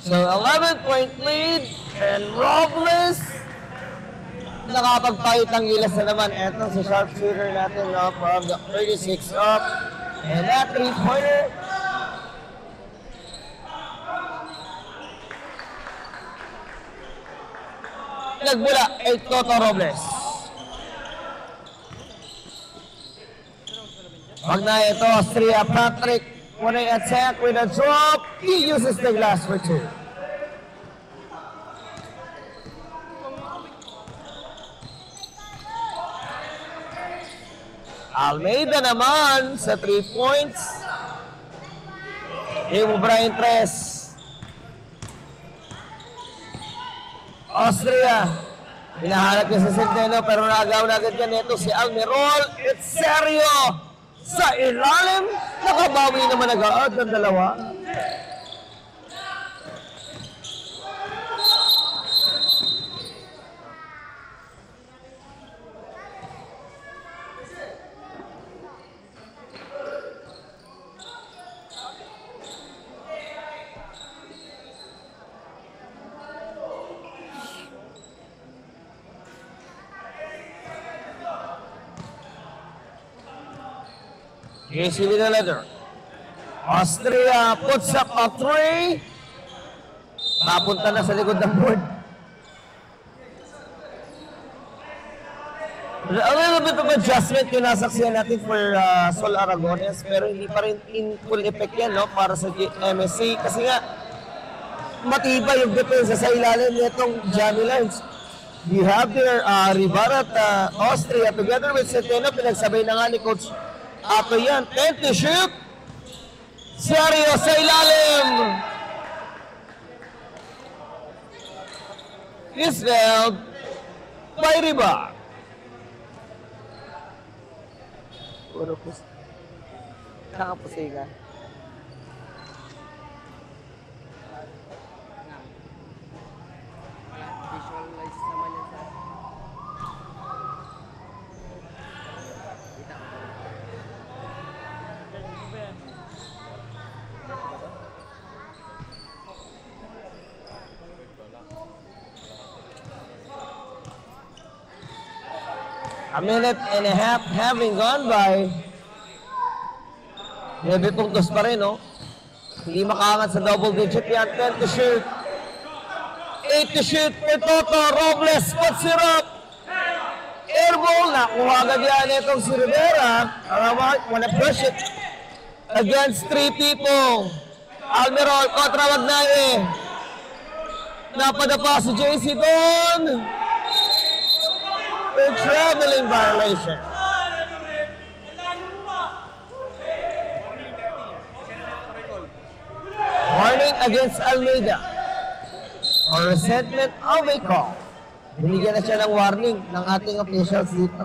So, 11-point lead, and Robles nakapagpahit ng gilas na naman. Eto si sharpshooter natin from the 36 up. And that three-pointer. Nagbula ay Toto Robles. Pag na ito, Austria Patrick. When I attack with a drop, he uses the glass for two. Almeida naman sa 3 points. Evo Brian 3. Austria. Hinahanap niya sa Centeno pero nagaw na agad yan. Ito si Almirol. It's serio. Sa ilalim, nakabawi naman agad ng dalawa. Easily the leather. Austria puts up a 3. Napunta na sa likod ng board. A little bit of adjustment yung nasaksiyan natin for Sol Aragones, pero hindi pa rin in full effect yan, no, para sa MSC. Kasi nga, matibay yung depensa sa ilalim nitong Jamie Lines. You have their Rivar at Austria together with Centeno. Pinagsabay na nga ni Coach Ato yan. 10 to shoot. Serio sa ilalim. Is held by Rivar. Puro pus. Nakapusiga. Visualize naman yan sa A minute and a half having gone by. 9 puntos pa rin, no? Hindi makaangat sa double digit yan. 10 to shoot. 8 to shoot for Toto. Robles puts it up. Airball. Nakuha agad yan itong si Rivera. Wanna push it. against 3 people. Almerol kontra Magnaye. Napadapa si JC doon. A traveling violation. Warning against Almeida. Or resentment of a call. Binigyan na siya ng warning ng ating officials dito.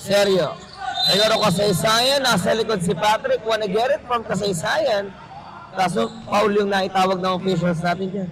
Seryo. Ayun Kasaysayan, nasa likod si Patrick. Wanna get it from Kasaysayan. Kaso, foul yung naitawag ng officials natin dyan.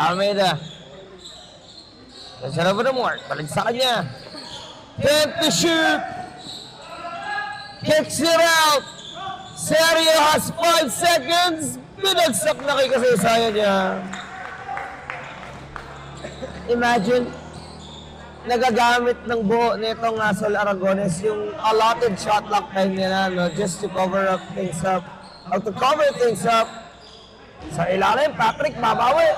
Almeida. Sarap na mo. Balik sa kanya. Attempt to shoot. Kicks it out. Seryo has 5 seconds. Binagsak na kay Kasaysayan niya. Imagine, nagagamit ng buo nitong Sol Aragones yung allotted shot clock time nila, no? Just to cover up things up. Or to cover things up. Sa ilalim, Patrick, babawi.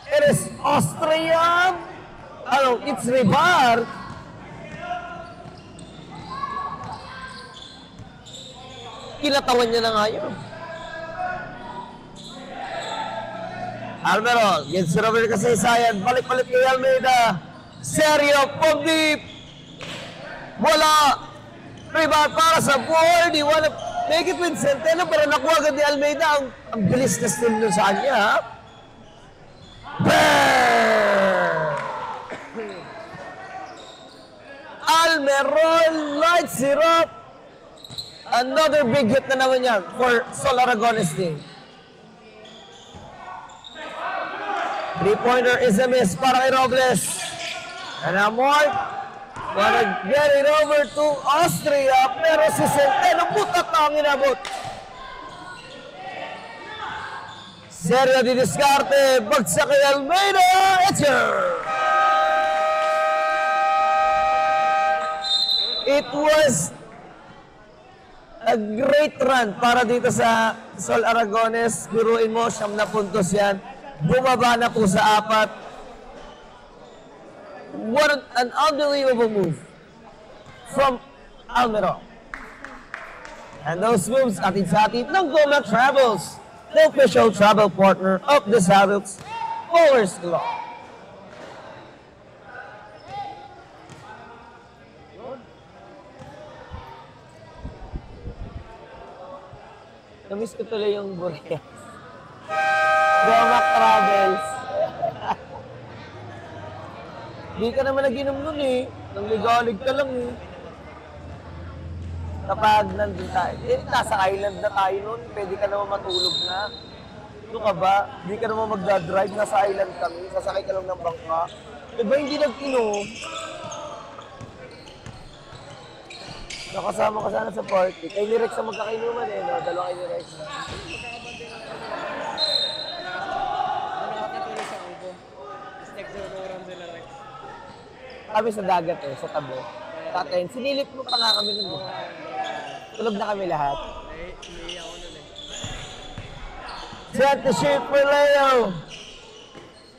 It is Austria. Ano, it's Ribar. Kinatawan niya na nga yun. Almerol, gets it over Kasaysayan. Balik-balik kay Almeida. Seryo, from deep. Wala. Ribar para sa board. He wanna make it with Centeno, pero nakuha agad ni Almeida. Ang bilis na steal nun sa kanya, ha? Almerol lights it up. Another big hit na naman yan for Sol Aragones team. 3-pointer is a miss para kay Robles. And now Mark wanna get it over to Austria, pero si Centeno butat na ang inabot. Seryo di diskarte, bagsak kay Almeida, Etcher! It was a great run para dito sa Sol Aragones. Guruin mo, 9 na puntos yan. Bumaba na po sa 4. What an unbelievable move from Almerol. And those moves, atin sa atin ng Goma Travels, the official travel partner of the Saddles Bowlers Club. Namiss ko tuloy yung Boreas. Goma Travels. Di ka naman nag-inom nun eh. Nangligalig ka lang eh. Kapag nandun tayo, nasa island na tayo nun, pwede ka naman matulog na. Ano ka ba? Hindi ka naman magdadrive, nasa island kami, sasakay ka lang ng bangka. Diba hindi nag-inom? Nakasama ka sana sa party. Kay ni Rex ang magkakainuman eh, no? Dalawa kay ni Rex. Kami sa dagat eh, sa tabo. Tatain, sinilip mo pa nga kami nun eh. Tulog na kami lahat. Set the shoot for Leo.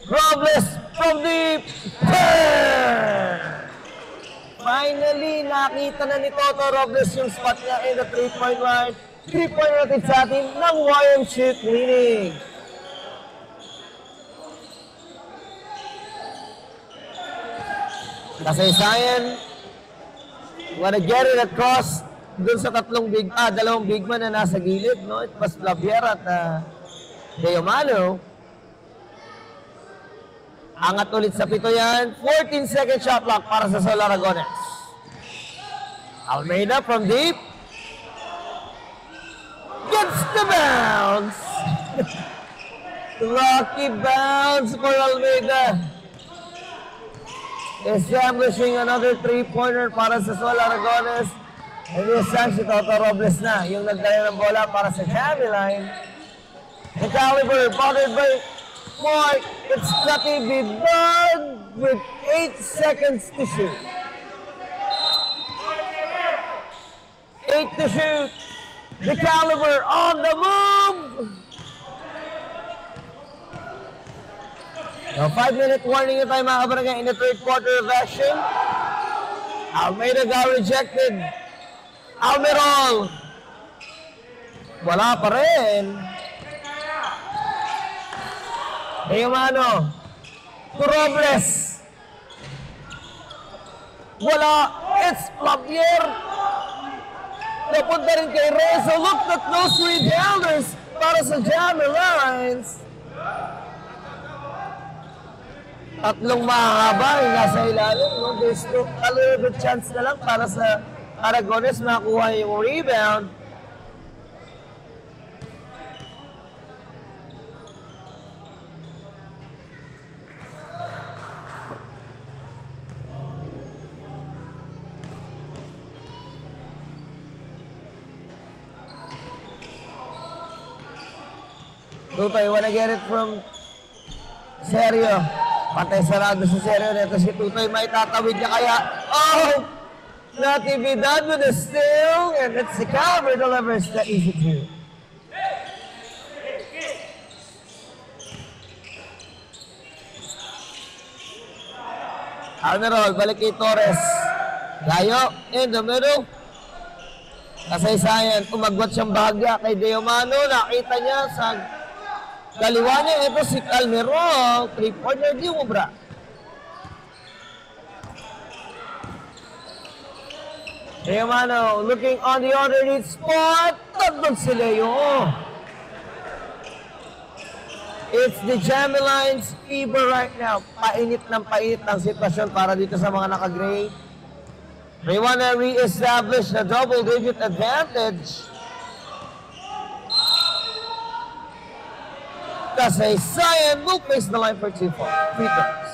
Robles from deep. Finally, nakita na ni Toto Robles yung spot niya in the 3-point line. 3-point natin sa atin ng YM shoot winning. Kasaysayan, wanna get it across dun sa dalawang big man na nasa gilid, no? It was Flavier at Deomano. Angat ulit sa pito yan. 14-second shot clock para sa Sol Aragones. Almeida from deep. Gets the bounce. Lucky bounce for Almeida. Establishing another three-pointer para sa Sol Aragones. And this time si Toto Robles na yung nagdala ng bola para sa Jamie line. The Caliber bothered by Mark. It's got to be done with 8 seconds to shoot. 8 to shoot. The Caliber on the move. Now 5-minute warning na tayo mga kabarangay in the third quarter of action. Almeida got rejected. Almirol. Wala pa rin. Eumano. To Robles. Wala. It's Flavier. Napunta rin kay Rezo. Look at those rebounders para sa Jamie Lines. Tatlong mahaba yung nasa ilalim. No? There's a little bit chance na lang para sa Aragones makakuha yung rebound. Tutoy, wanna get it from Sergio. Patay sarado sa Sergio. Neto si Tutoy, may tatawid niya kaya. Oh! Natividad with a steal. And it's the Caliber delivers the easy two. Almirol, balik kay Torres. Layo, in the middle. Kasaysayan, umagwat siyang bahagya kay Deomano. Nakita niya sa kaliwa niya. Ito si Almirol. 3-pointer, di umubra. Deomano looking on the underneath spot. Tatlong si Leo. It's the Jamie Lines fever right now. Painit ng sitwasyon para dito sa mga naka-gray. They want to re-establish the double-digit advantage. Kasaysayan will face the line for 2 free throws.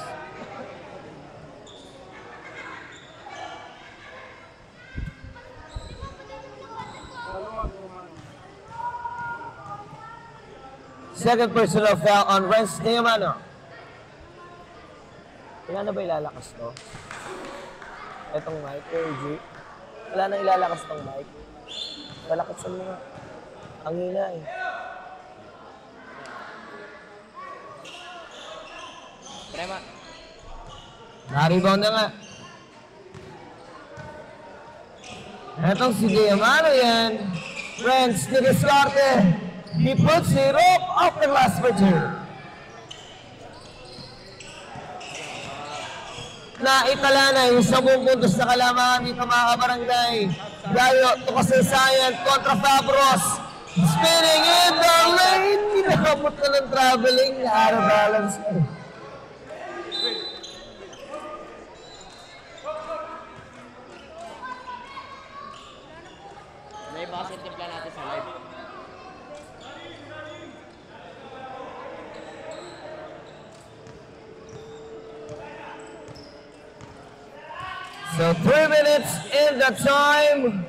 Second personal foul on Renz Deomano. Wala na ba ilalakas to? Itong mic, LG. Wala na ilalakas tong mic. Lalakasan mo nga. Ang hina eh. Prema. Na-rebound na nga. Itong si Deomano yan. Renz de Descarte. He puts it up after last quarter. Naitala na yung 10 puntos na kalamangan dito mga kabarangay. Dayo, to Kasaysayan kontra Fabros. Spinning in the lane. Kinakapot na ng traveling. Out of balance. May baka timpla natin sa live. So 3 minutes in the time.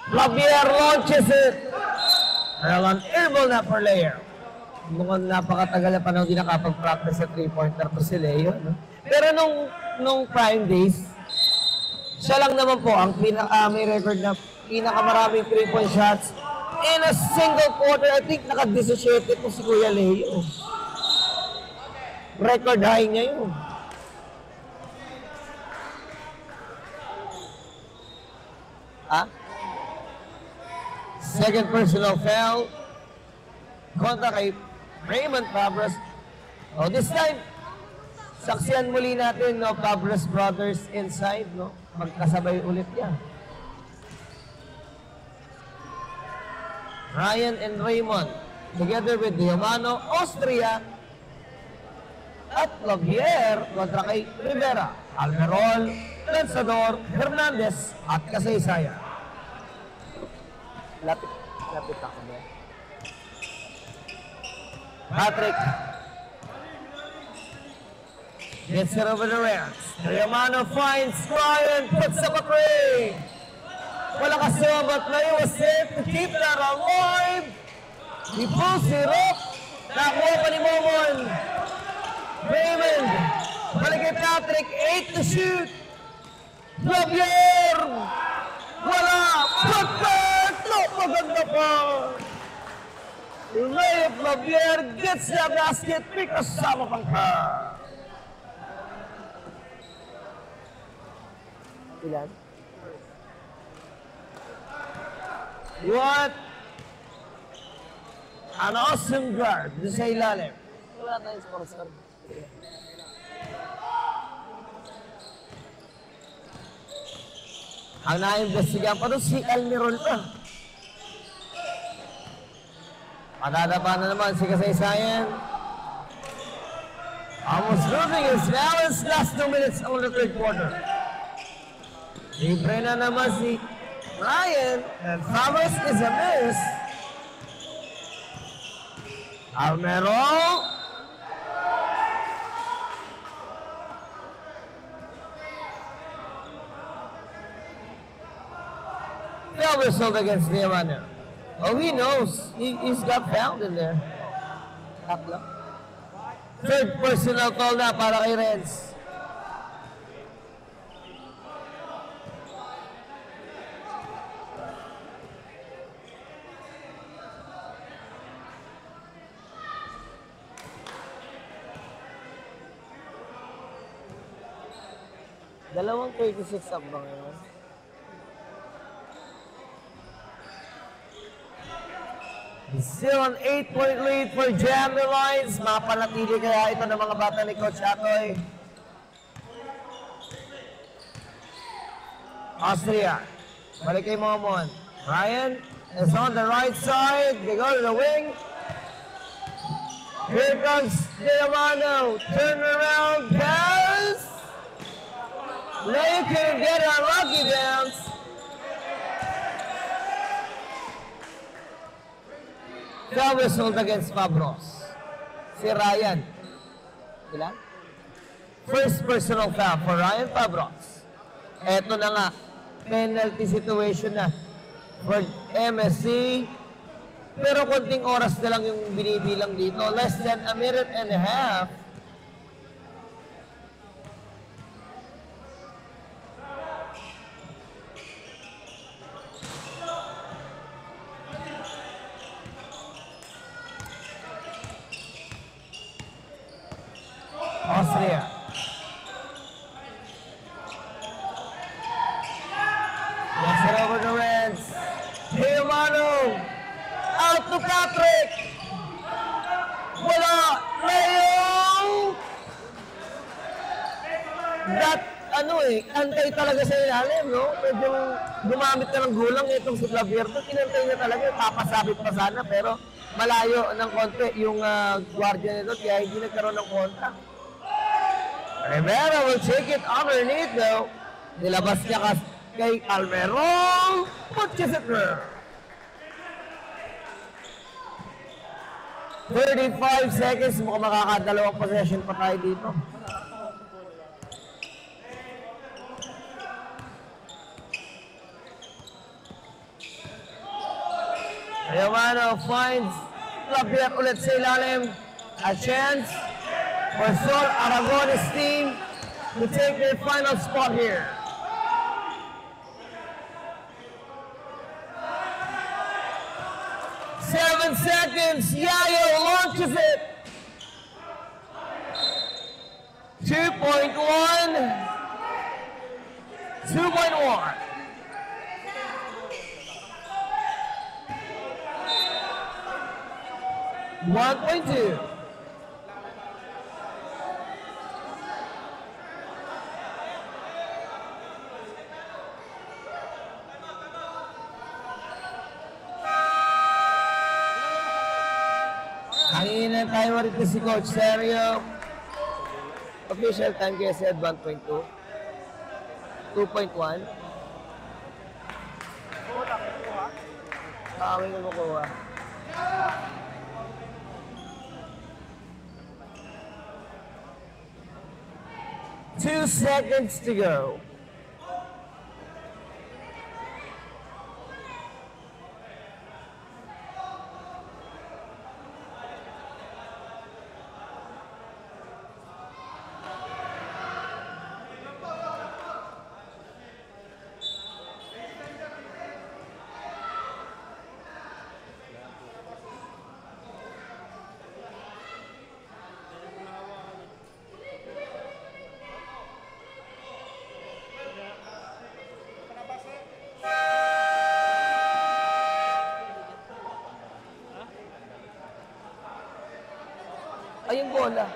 Flavier launches it. Well, an airball na for Leo. Mukhang napakatagal na panahon din nakapag-practice sa 3-pointer to si Leo. No? Pero nung prime days, siya lang naman po ang may record na pinakamaraming 3-point shots in a single quarter. I think naka-17 po si Kuya Leo. Record high niya yun. Second personal foul. Kontra kay Raymond Fabros. Oh, this time, saksiyan muli natin, no, Fabros brothers inside, no? Magkasabay ulit yan. Ryan and Raymond, together with Deomano, Austria, at Flavier kontra kay Rivera, Almirol, Lanzador, Hernandez, at Kasaysayan. Lapit ako ba? Patrick gets it over the ranks. Triamano finds Ryan, puts up a three. Malakas naman, but Leo was safe to keep that alive. He pulls it up. Nakuha pa ni Momon. Raymond, balik kay Patrick, 8 to shoot. Javier! Wala! Pagkat! No, maganda pa! Ray Javier gets the basket, may kasama pang ka. Ilan? What? An awesome guard. Doon sa ilalim. Wala tayong sponsor. Ang naimbestigahan pa doon si Almirol pa. Matadapa na naman si Kasaysayan. Almost losing his balance. Last 2 minutes on the third quarter. Libre na naman si Ryan. And Famos is a miss. Almero. Foul result against Diamano. Oh, he knows. He's got fouled in there. Tatlo. Third personal call na para kay Reds. Dalawang 36 up ba ngayon? Still an 8-point lead for Jamie Lines. Mapanatili kaya ito ng mga bata ni Coach Atoy. Austria. Balik kay Momon. Ryan is on the right side. They go to the wing. Here comes Diamano. Turn around. Pass. Lay couldn't get a lucky bounce. Foul result against Fabros. Si Ryan. Ilan? First personal foul for Ryan Fabros. Eto na nga. Penalty situation na for MSC. Pero konting oras na lang yung binibilang dito. Less than a minute and a half. Austria. Gets it over the Reds. Diamano. Out to Patrick. Wala. Leo. That, antay talaga sa ilalim, no? Medyo gumamit ka ng gulang itong si Clavierto. Kinantay niya talaga. Papasabit pa sana, pero malayo ng konti yung guardia nito. Kaya hindi nagkaroon ng kontak. Rivera will take it underneath though. Nilabas niya kay Almero. Punches it through. 35 seconds. Mukhang makakadalawang possession pa tayo dito. Diamano finds Clavier ulit sa ilalim. A chance for Sol Aragones team to take their final spot here. Seven seconds, Yayo launches it. 2.1. 2.1. One point two. Kanina tayo marito si Coach Sergio. Official time kaya said 1.2. 2.1. Kami na makuha. 2 seconds to go. Ay, yung bola.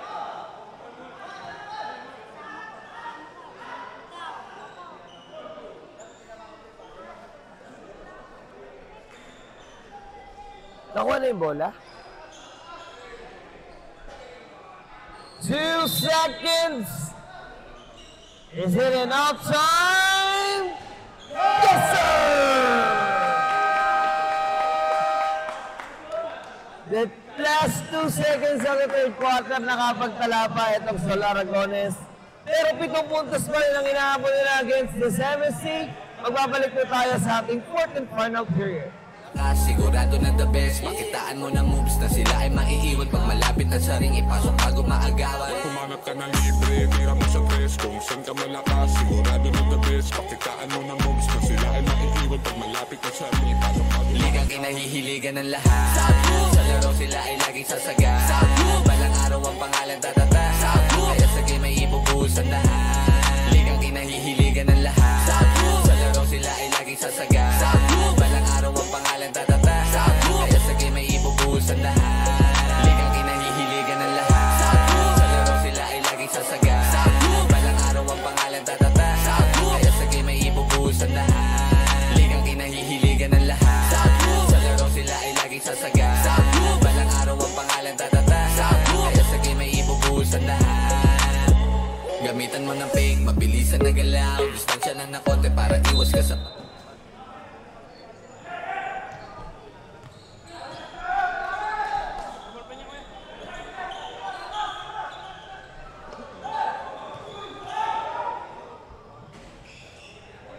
Nakuha na yung bola? 2 seconds! Is it enough time? Yes, sir! The last 2 seconds of the third quarter, nakapagtala pa itong Sol Aragones. Pero 7 puntos pa rin ang inahabol nila against the MSC. Magbabalik po tayo sa ating fourth and final period. Sigurado na the best, makitaan mo ng moves na sila ay maiiwan pag malapit at sa ring ipasok bago maagawan. Kumanap ka ng libre, tira mo sa tres. Kung saan ka malakas, sigurado na the best. Pakitaan mo ng moves na sila ay maiiwan pag malapit at sa ring ipasok bago Ligang kinahihiligan ng lahat. Sa laro sila ay laging sasaga. Balang araw ang pangalan tatata. Kaya sa game ay ibubuhos ang lahat. Ligang kinahihiligan ng lahat. Sa laro sila ay laging sasaga. Balang araw ang pangalan tatata. Kaya sa game ay ibubuhos ang lahat. Ligang kinahihiligan ng lahat. Sa laro sila ay laging sasaga. Balang araw ang pangalan tatata. Kaya sa game ay ibubuhos ang lahat. Ligang kinahihiligan ng lahat. Sa laro sila ay laging sasaga. Balang araw ang pangalan tatata. Kaya sa game ay ibubuhos ang lahat. Gamitan mo ng fake, mabilisan na galaw. Distansya lang na konti para iwas ka sa...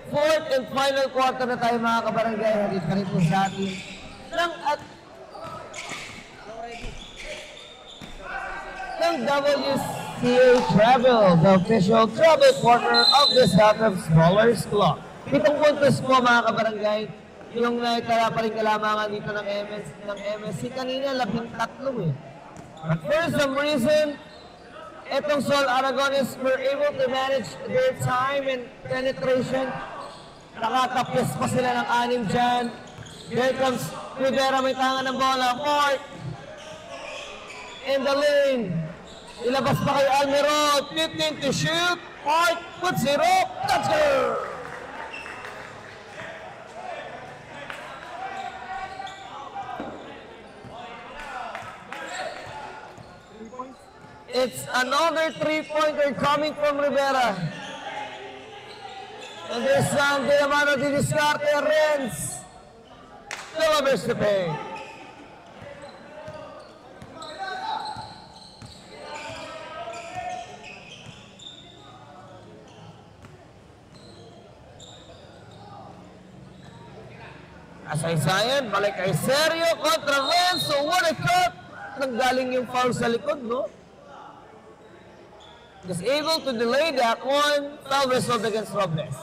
Fourth and final quarter na tayo mga kabarangay. Halit pa rin po sa atin ng WCA Travel, the official travel partner of the South of Scholars Club. 7 puntos po mga kabarangay. Yung naitala pa rin kalamangan dito ng MSC kanina, 13 eh. But for some reason, etong Sol Aragones were able to manage their time and penetration. Nakatapos pa sila ng 6 dyan. Here comes Rivera, may tangan ng bola. Mark in the lane. Ilabas pa kay Almero. 15 to shoot. Mark puts it up. That's good. It's another 3-pointer coming from Rivera. And there's some Diamano di Discarte, Renz. Delivers the pain. Asay-sayan, balik kay Sergio kontra Renz. So what a cut! Nanggaling yung foul sa likod, no? Was able to delay that one. Foul result against Robles.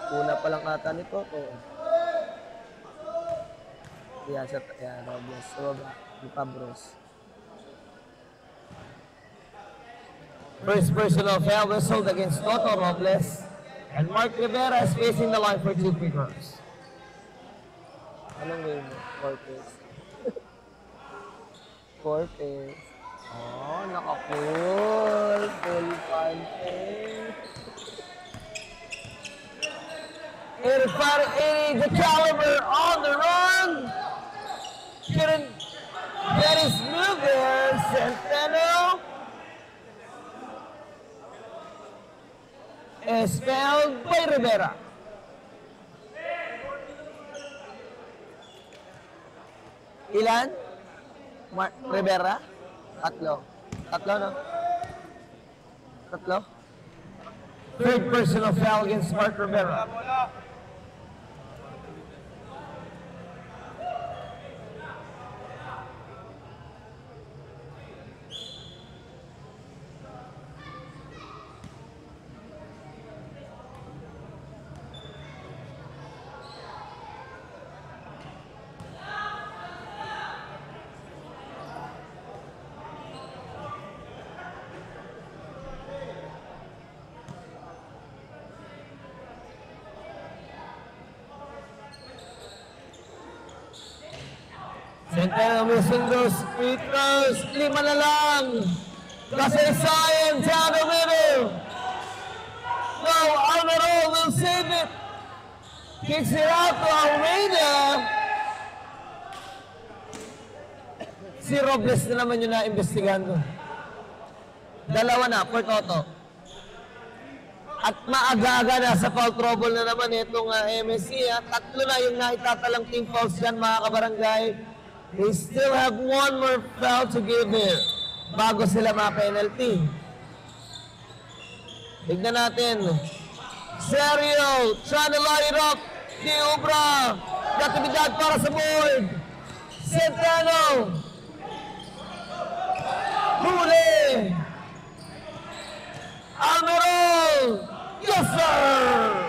Una pa lang ata nito. Yan, Robles. Di Pabros. First personal foul result against Toto Robles. And Mark Rivera is facing the line for 2 free throws. Anong way mo? Corpus. Corpus. Oh, naka-full. Full punching. 85-80, the caliber on the run. Couldn't get his move there. Centeno is fouled by Rivera. Ilan? Rivera? Tatlo, no? Tatlo? Third personal foul against Mark Rivera. Centeno missing those free throws. 5 na lang. Kasaysayan down the middle. No, Alvaro will save it. Kicks it out to Almeida. Si Robles na naman yung na-investigahan ko. Dalawa na, for Toto. At maaga-aga na sa foul trouble na naman itong MSC. Tatlo na yung naitatalang team fouls dyan, mga kabarangay. They still have one more foul to give here bago sila ma-penalty. Tignan natin. Serio, trying to line it up. Di Ubra. Gatibidad para sa board. Centeno. Huli. Almero. Yes, sir.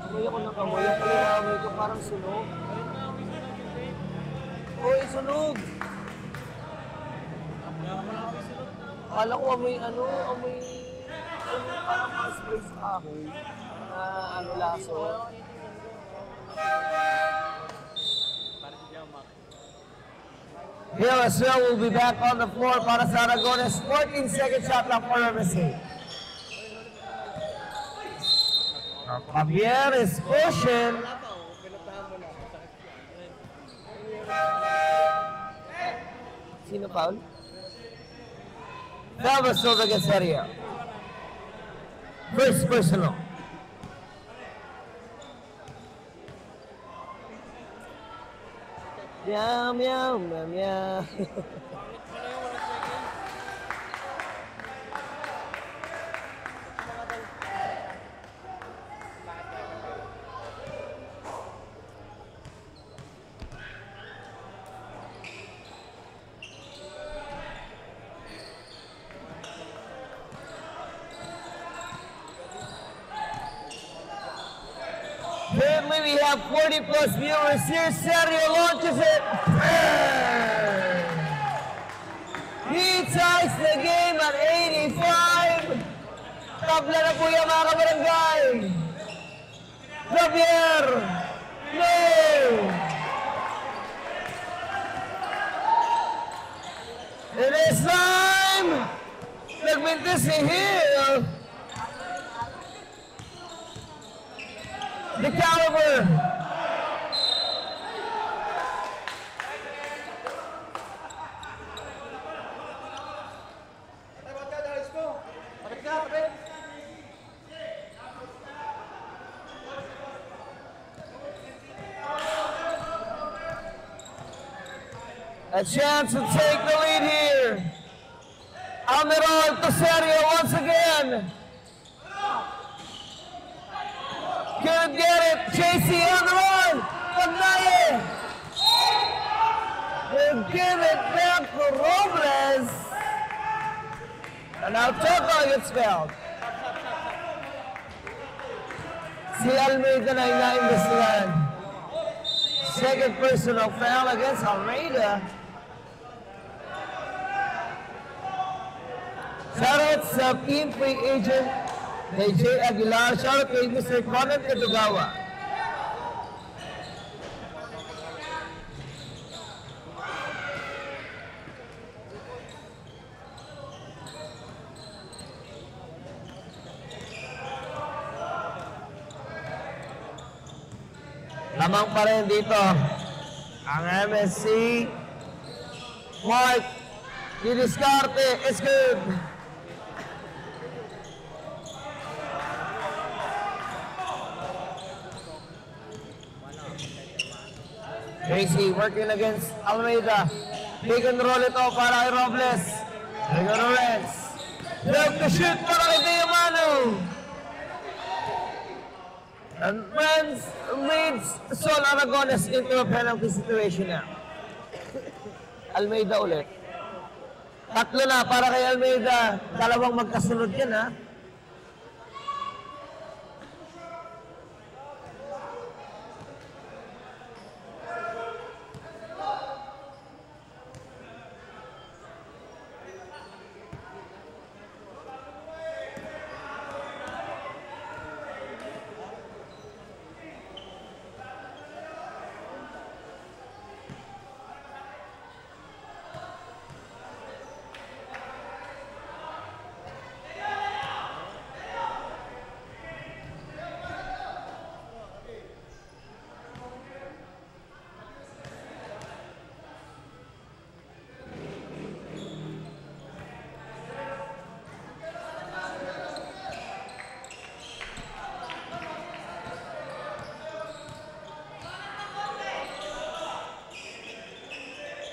Amoy ako ng kamoy. Ang pala ko parang sunog. Uy, sunog! Akala ko amoy parang spray sa kahoy. Laso. Here as well will be back on the floor para sa Aragones. 14-second shot lang for MSC. Javier is pushing. Sino foul? That was over against Serio. First personal. Meow, meow, meow, meow. Currently we have 40 plus viewers here. Serio launches it. He ties the game at 85. Tabla na po yan, mga kabarangay. Javier. No. It is time. Nagmintis si Hill. The caliber. A chance to take the lead here. Almirón to Serio once again. Couldn't get it. JC on the run. Pagnaye. They give it back to Robles. And now Toto gets fouled. Si Almeida na yung na-investigahan. Second personal foul against Almeida. Shoutout sa team free agent kay Jay Aguilar. Shoutout kay Mr. Conan Kadugawa. Lamang pa rin dito ang MSC. Mark Diniscarte. It's good. Tracy working against Almeida. Pick and roll ito para kay Robles. Rigo Lorenz. Look to shoot para kay Diamano. And Renz leads Sol Aragones into a penalty situation now. Almeida ulit. Tatlo na para kay Almeida. Dalawang magkasunod yan, ha?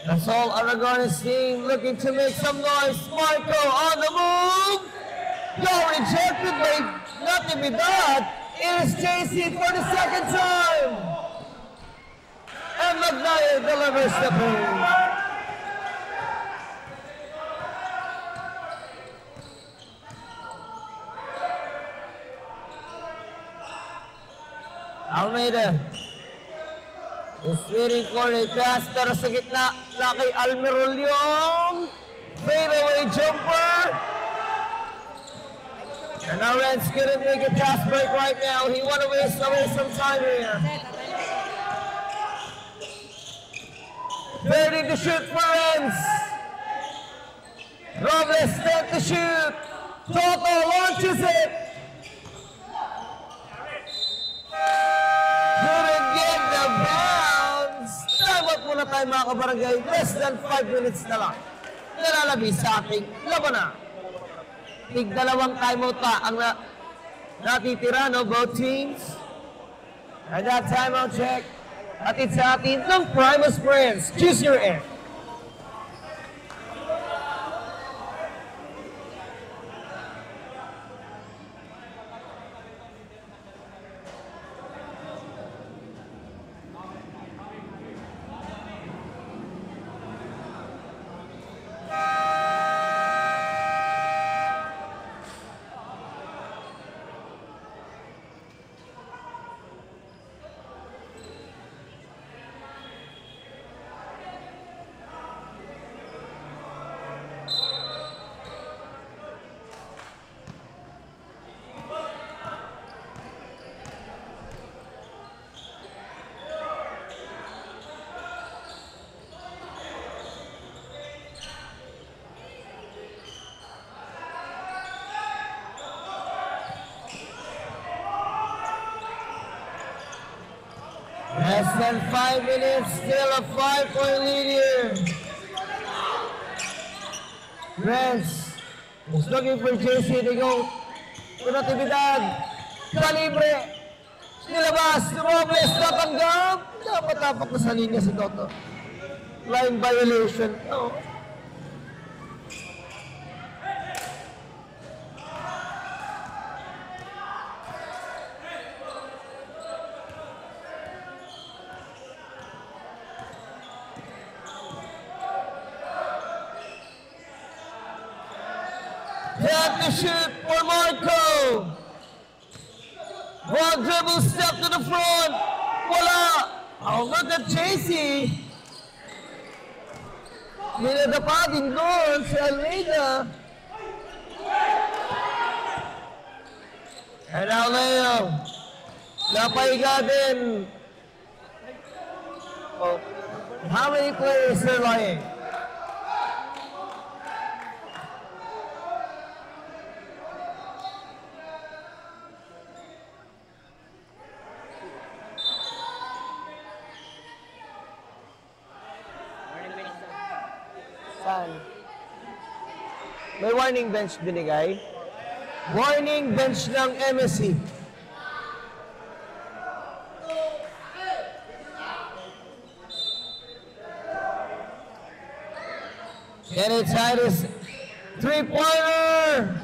That's all Aragones team looking to make some noise. Marco on the move. Go rejected by nothing with that. It is JC for the second time. And McNair delivers the point. Almeida is waiting for a pass pero sa gitna na kay Almerol yung fadeaway jumper. And now Renz couldn't make a fast break right now. He want to waste away some time here. 30 to shoot for Renz. Robles 10 to shoot. Toto launches it. Couldn't get the bounce. Time out muna tayo mga kabarangay. Less than 5 minutes na lang. Nalalabi sa ating labanan. Tig-dalawang timeout pa ang natitira, no, both teams. And that timeout check. At it's sa atin ng Primus Brands. Choose your end. Less than 5 minutes, still a 5-point lead here. Renz is looking for JC to go. Pinatibidad, Calibre, nilabas, Robles, natanggap. Dapat tapak na sa linya si Toto. Line violation. No. Tap to shoot for Marco. One dribble step to the front. Wala. Oh, look at JC. Ninadapa din doon si Almeida. And now Leo. Napahiga din. Oh. How many players are lying? May warning bench binigay. Warning bench ng MSC. Kenny Titus, three-pointer!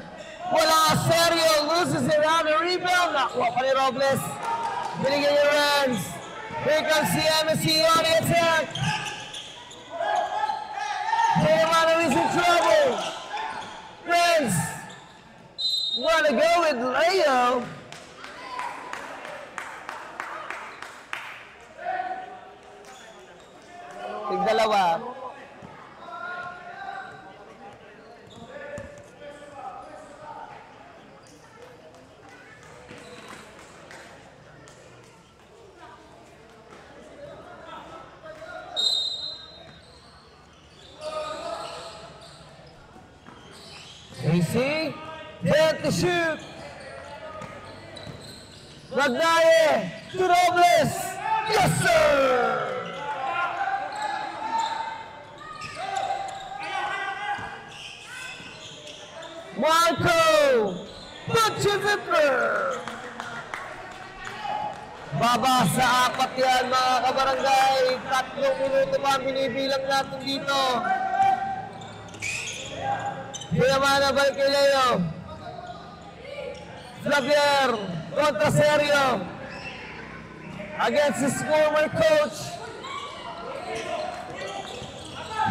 Wala, Sergio loses it on the rebound. Nakuha pa ni Robles. Binigyan niya Renz. Here comes the MSC on the attack. Giovanni is in trouble. Renz. Wanna go with Leo. Tigdalawa. AC, get the shoot. Magnaye to Robles. Yes, sir. Marco, punch your zipper. Baba sa apat yan, mga kabarangay. 3 minuto pa binibilang natin dito. Pinamana balik kay Leo. Flavier kontra Sergio. Against his former coach.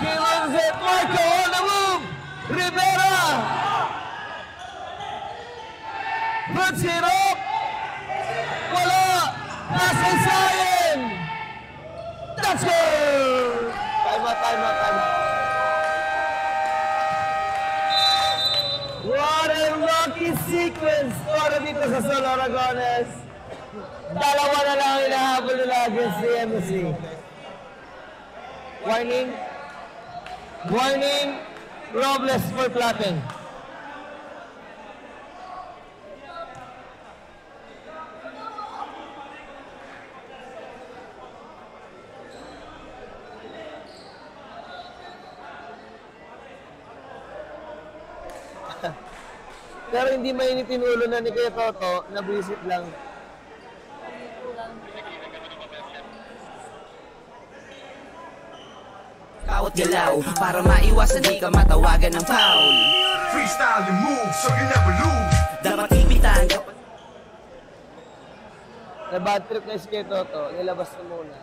He wins it. Marco on the move. Rivera. Puts it up. Wala. Nasa Zion. That's good. Time out. What a lucky sequence para dito sa Sol Aragones. Dalawa na lang hinahabol nila against the MSC. Warning, Robles for plotting. Pero hindi mainitin ulo na ni Kuya Toto, nabisit lang. Bawat galaw para maiwasan di ka matawagan ng foul. Freestyle your moves so you never lose. Dapat ipitan kapag Na bad trip na si Kuya Toto, nilabas na muna.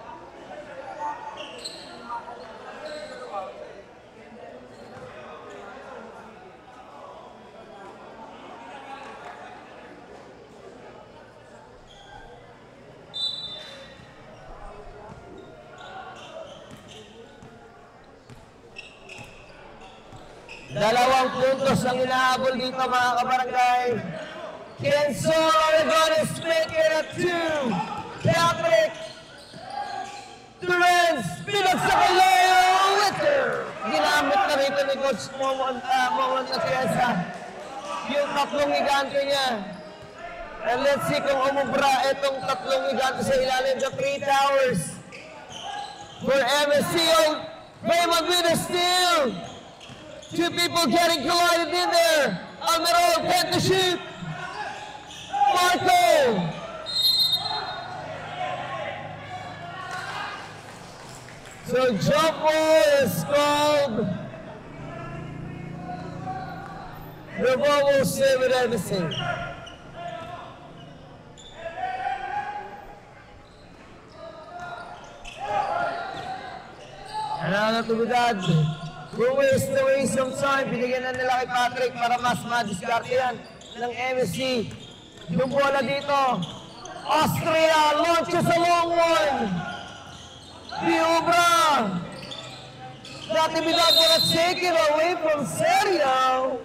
Dalawang puntos ang inahabol dito, mga kabarangay. Kenzo Aragones make it at 2. Patrick Torrens, pinagsa kay Leo Witter. Ginamit na rito ni Coach Momon Atienza yung 3 higante niya. And let's see kung umubra itong 3 higante sa ilalim ng 3 towers. For MSC, Raymond with a steal. 2 people getting collided in there. Almirón can't to shoot. Marco. So jump ball is called. The ball will stay with everything. Ano natubidad? We'll waste some time. Binigyan na nila kay Patrick para mas madiskarte yan ng MSC. Yung bola dito. Austria launches a long one. Biubra. Natibidad will take it away from Sergio.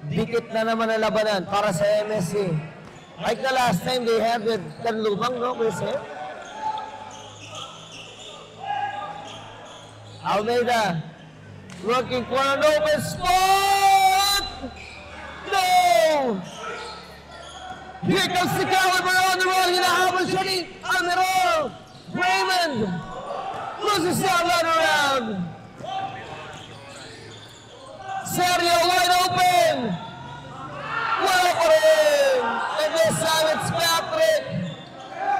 Dikit na naman ang labanan para sa MSC. Like the last time they had with Canlubang, no, Chris? Almeida looking for an open spot! No! Here comes the caliber on the road. Hinahabol siya ni Almirol. Raymond loses that ladder round. Sergio wide open. Well for him. And this time it's Patrick.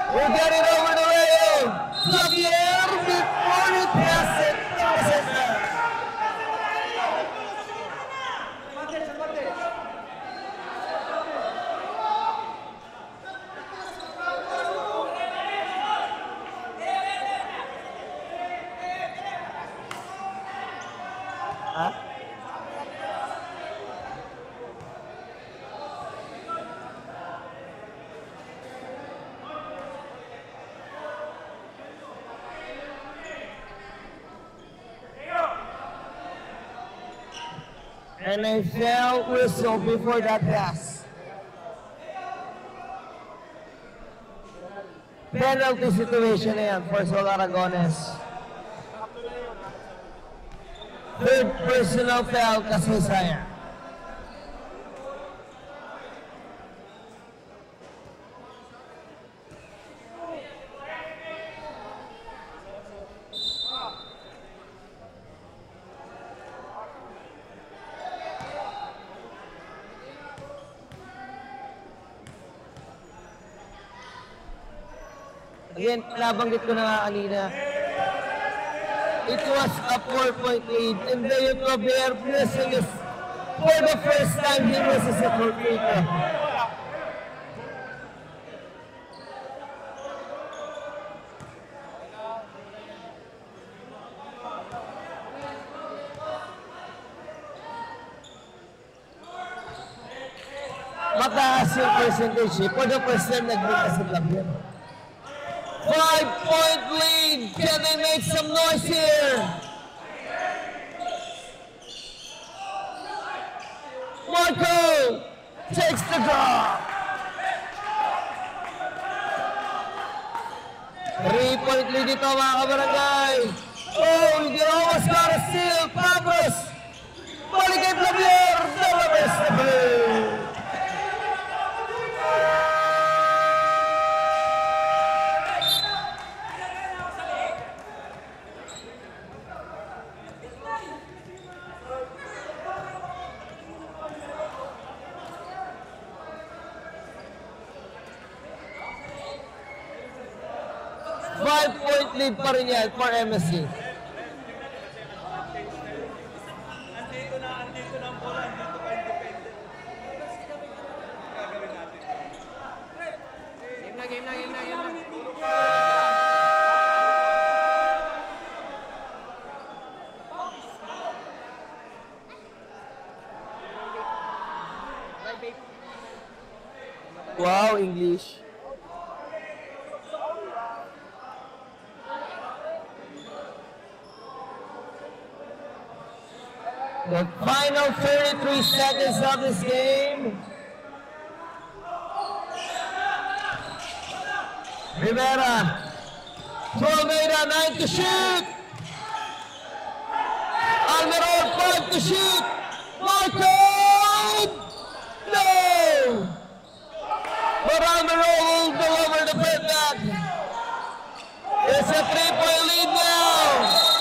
We'll get it over the rail. Javier before you pass it. And a fair whistle before that pass. Penalty situation na yan for Sol Aragones. Third personal foul kasi Saya. Again, nabanggit ko na nga kanina. It was a 4-point lead, and Deo Claver missing us for the first time he misses a free throw. Mataas yung percentage for the first time nag-break sa Claver. 5-point lead. Can they make some noise here? Marco takes the draw. 3-point lead ito mga kabarangay. Oh, you almost got a steal. Pablos. Balik kay Claver. Dalabas na blue. Lead pa rin yan for MSC. Andito na ang bola, andito pa independent. Gagawin natin. Game na. Wow, English. The final 33 seconds of this game. Rivera. To Almeida, 9 to shoot. Almirol, 5 to shoot. Marco! No! But Almirol will deliver the putback. It's a 3-point lead now.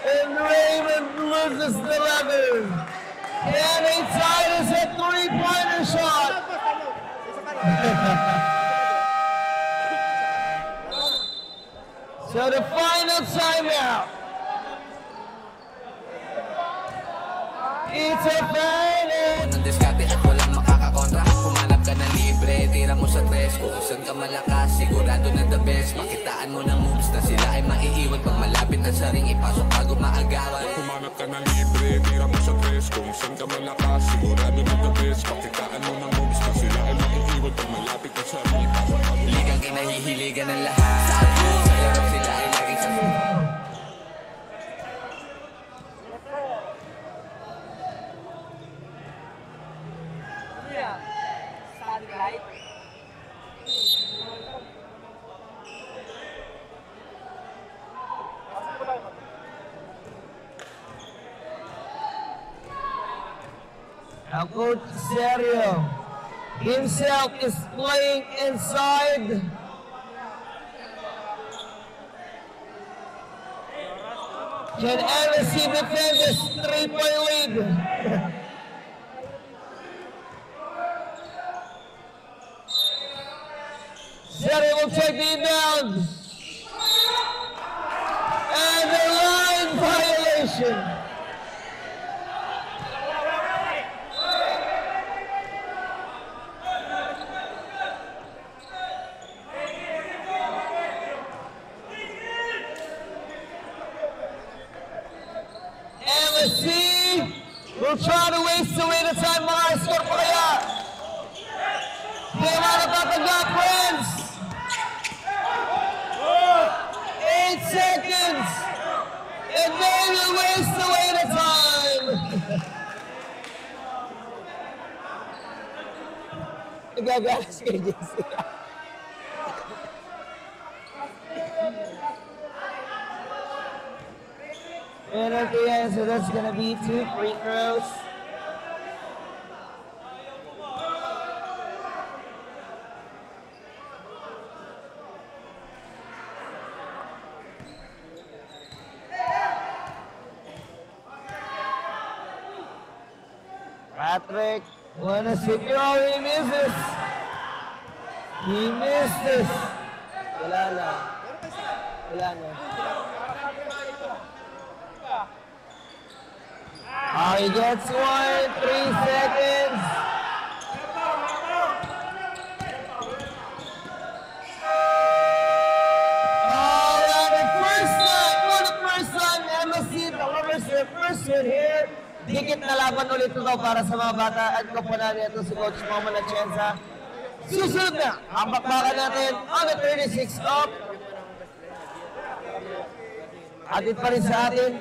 And Raymond loses the lever. And inside is a 3-pointer shot. So the final timeout. It's a final. Ang diskarte at walang makakakontra. Kumanap ka ng libre, tira mo sa tres. Kung saan ka malakas, sigurado na the best. Makitaan mo ng moves na sila ay maiiwan. Pag malapit ang saring ipasok bago maagawan. Kumanap ka ng libre, tira mo sa tres. Kung saan ka malakas, sigurado na the best. Makitaan mo ng moves na sila ay maiiwan. Pag malapit ang saring ipasok bago Ligang kinahihiligan ng lahat. Sa harap sila ay laging sa Ang coach Sergio himself is playing inside. Can MSC defend this 3-point lead? Jerry will take the inbound. And the line violation. MSC will try to waste away the time. Mga score pa kaya. Di naman natatagap, friends. 8 seconds. And they will waste away the time. Nagagalas kay JC. And at the end, so that's gonna be 2 free throws. Patrick, wanna sit you all, he misses. He missed this. Wala na. Wala na. He gets one, 3 seconds. First time, MSC delivers their first win here. Dikit na laban ulit ito para sa mga bata at kapunan nito si Coach Momo Atienza. Susunod na ang bakbakan natin on the 36 up. Atin pa rin sa atin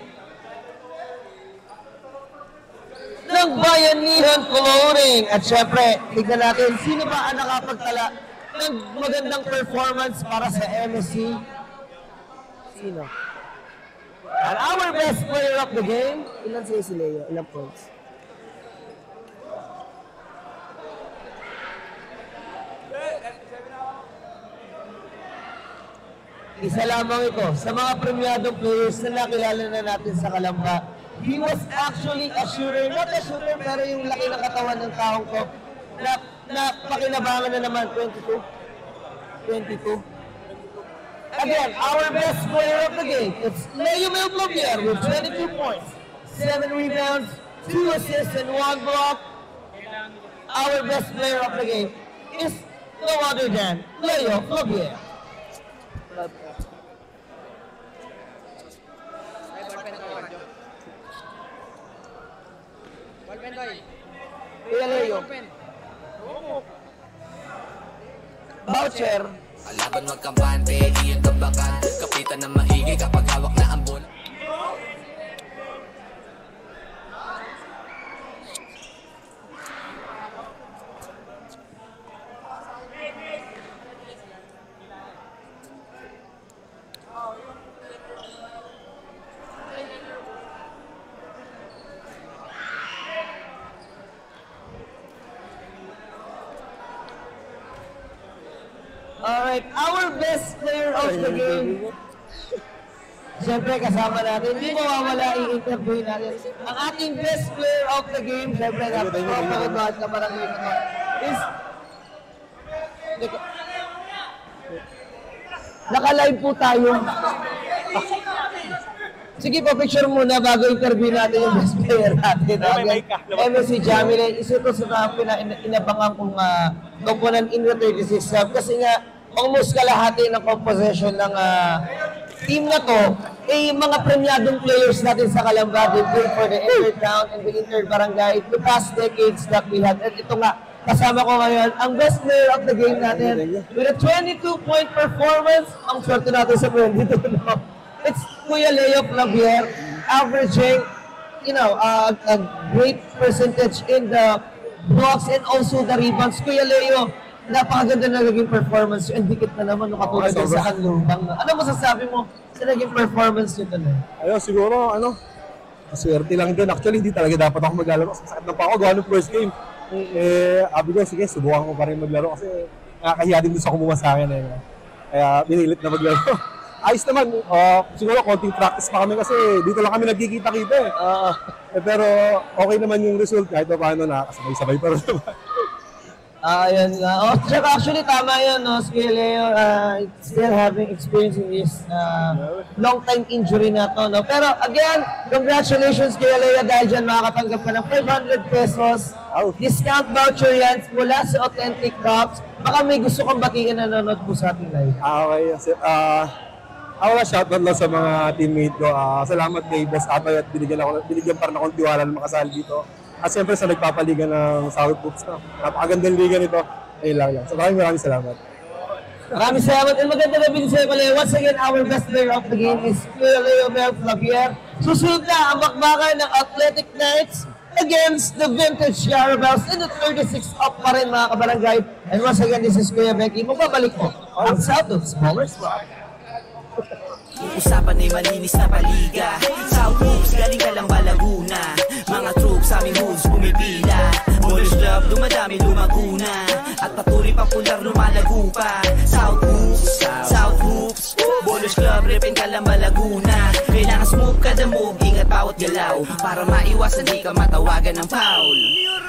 ng Bayanihan Clothing. At syempre, tignan natin sino ba ang nakapagtala ng magandang performance para sa MSC. Sino? And our best player of the game, ilan si Leo? Ilang points? Isa lamang ito sa mga premiadong players na nakilala na natin sa Kalamba. He was actually a shooter, not a shooter, pero yung laki ng katawan ng taong ko na pakinabangan na naman, 22. Again, our best player of the game, it's Leo Melplovier with 22 points, 7 rebounds, 2 assists, and 1 block. Our best player of the game is no other than Leo Melplovier. Leo. Voucher. Alaban magkampante, iyon tabakan. Kapitan ng maigi kapag hawak na ang bola. Alright, our best player of the game. Siyempre kasama natin, hindi mawawala i-interview natin. Ang ating best player of the game, siyempre napakagawad ka parang dito is naka-live po tayo. Sige po, picture muna bago interview natin yung best player natin. MSC Jamile, isa ito sa inabangan kong component in the 36 sub kasi nga almost kalahati ng composition ng team na to ay mga premiadong players natin sa Kalamba. They played for the Intertown and the Interbarangay the past decades that we had. At ito nga, kasama ko ngayon ang best player of the game natin with a 22-point performance. Ang swerte natin sa 22. It's Kuya Leo Melplovier averaging, a great percentage in the blocks and also the rebounds. Kuya Leo, napakaganda na naging performance. And dikit na naman nung katulad sa kanlubang. Ano masasabi mo sa naging performance nito na? Ayun, siguro, swerte lang din. Actually, hindi talaga dapat ako maglalabas. Sakit na pa ako, gawa ng first game. Abi ko, sige, subukan ko pa rin maglaro kasi nakakahiya din doon sa kumuha sa akin. Kaya pinilit na maglaro. Ayos naman, siguro konting practice pa kami kasi dito lang kami nagkikita-kita pero okay naman yung result kahit pa paano nakakasabay-sabay pa rin naman. Ayun nga. Tsaka actually tama yun, no? Si Leo still having experience in this long-time injury na to, no? Pero again, congratulations kay Leo dahil dyan makakatanggap ka ng 500 pesos. Discount voucher yan mula sa Authentic Cups. Baka may gusto kang batiin na nanonood po sa ating live. Okay. Ako shoutout lang sa mga teammate ko. Salamat kay Boss Atoy at binigyan pa rin akong tiwala na makasali dito. At siyempre sa nagpapaliga ng South Hoops na napakagandang liga nito. Ayun lang. So maraming salamat. Maraming salamat. And maganda na din sa iyo. Once again, our best player of the game is Leo Mel Flavier. Susunod na ang bakbakan ng Athletic Knights against the Vintage Yarabels in the 36 up pa rin mga kabarangay. And once again, this is Kuya Becky. Magbabalik po ang South Hoops Smaller Squad. Usapan ay malinis na paliga. South Hoops, galing ka lang ba Laguna? Mga troops, aming moves, pumipila. Ballers Club, dumadami, lumaguna. At patuloy popular, lumalago pa. South Hoops, Ballers Club, repin ka lang ba Laguna? Kailangan smooth ka the move, ingat bawat galaw para maiwasan di ka matawagan ng foul.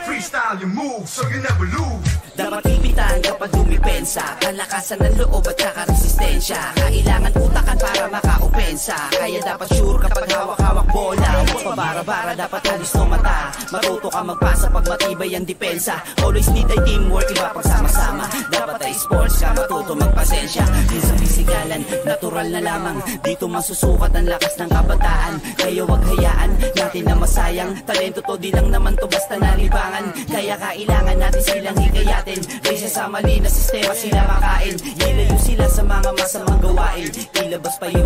Freestyle your moves so you never lose. Dapat ipitan kapag dumipensa, kalakasan ng loob at saka resistensya. Kailangan utakan para maka-opensa. Kaya dapat sure kapag hawak-hawak bola. Huwag pabara-bara, dapat alis no mata. Matuto ka magpasa pag matibay ang depensa. Always need ay teamwork, iba pag sama-sama. Dapat ay sports ka, matuto magpasensya. Minsan pisigalan, natural na lamang. Dito masusukat ang lakas ng kabataan. Kaya wag hayaan natin na masayang. Talento to, di lang naman to basta nalibangan. Kaya kailangan natin silang hikayatin. Kaysa sa mali na sistema sila makain. Ilayo sila sa mga masamang gawain. Ilabas pa yung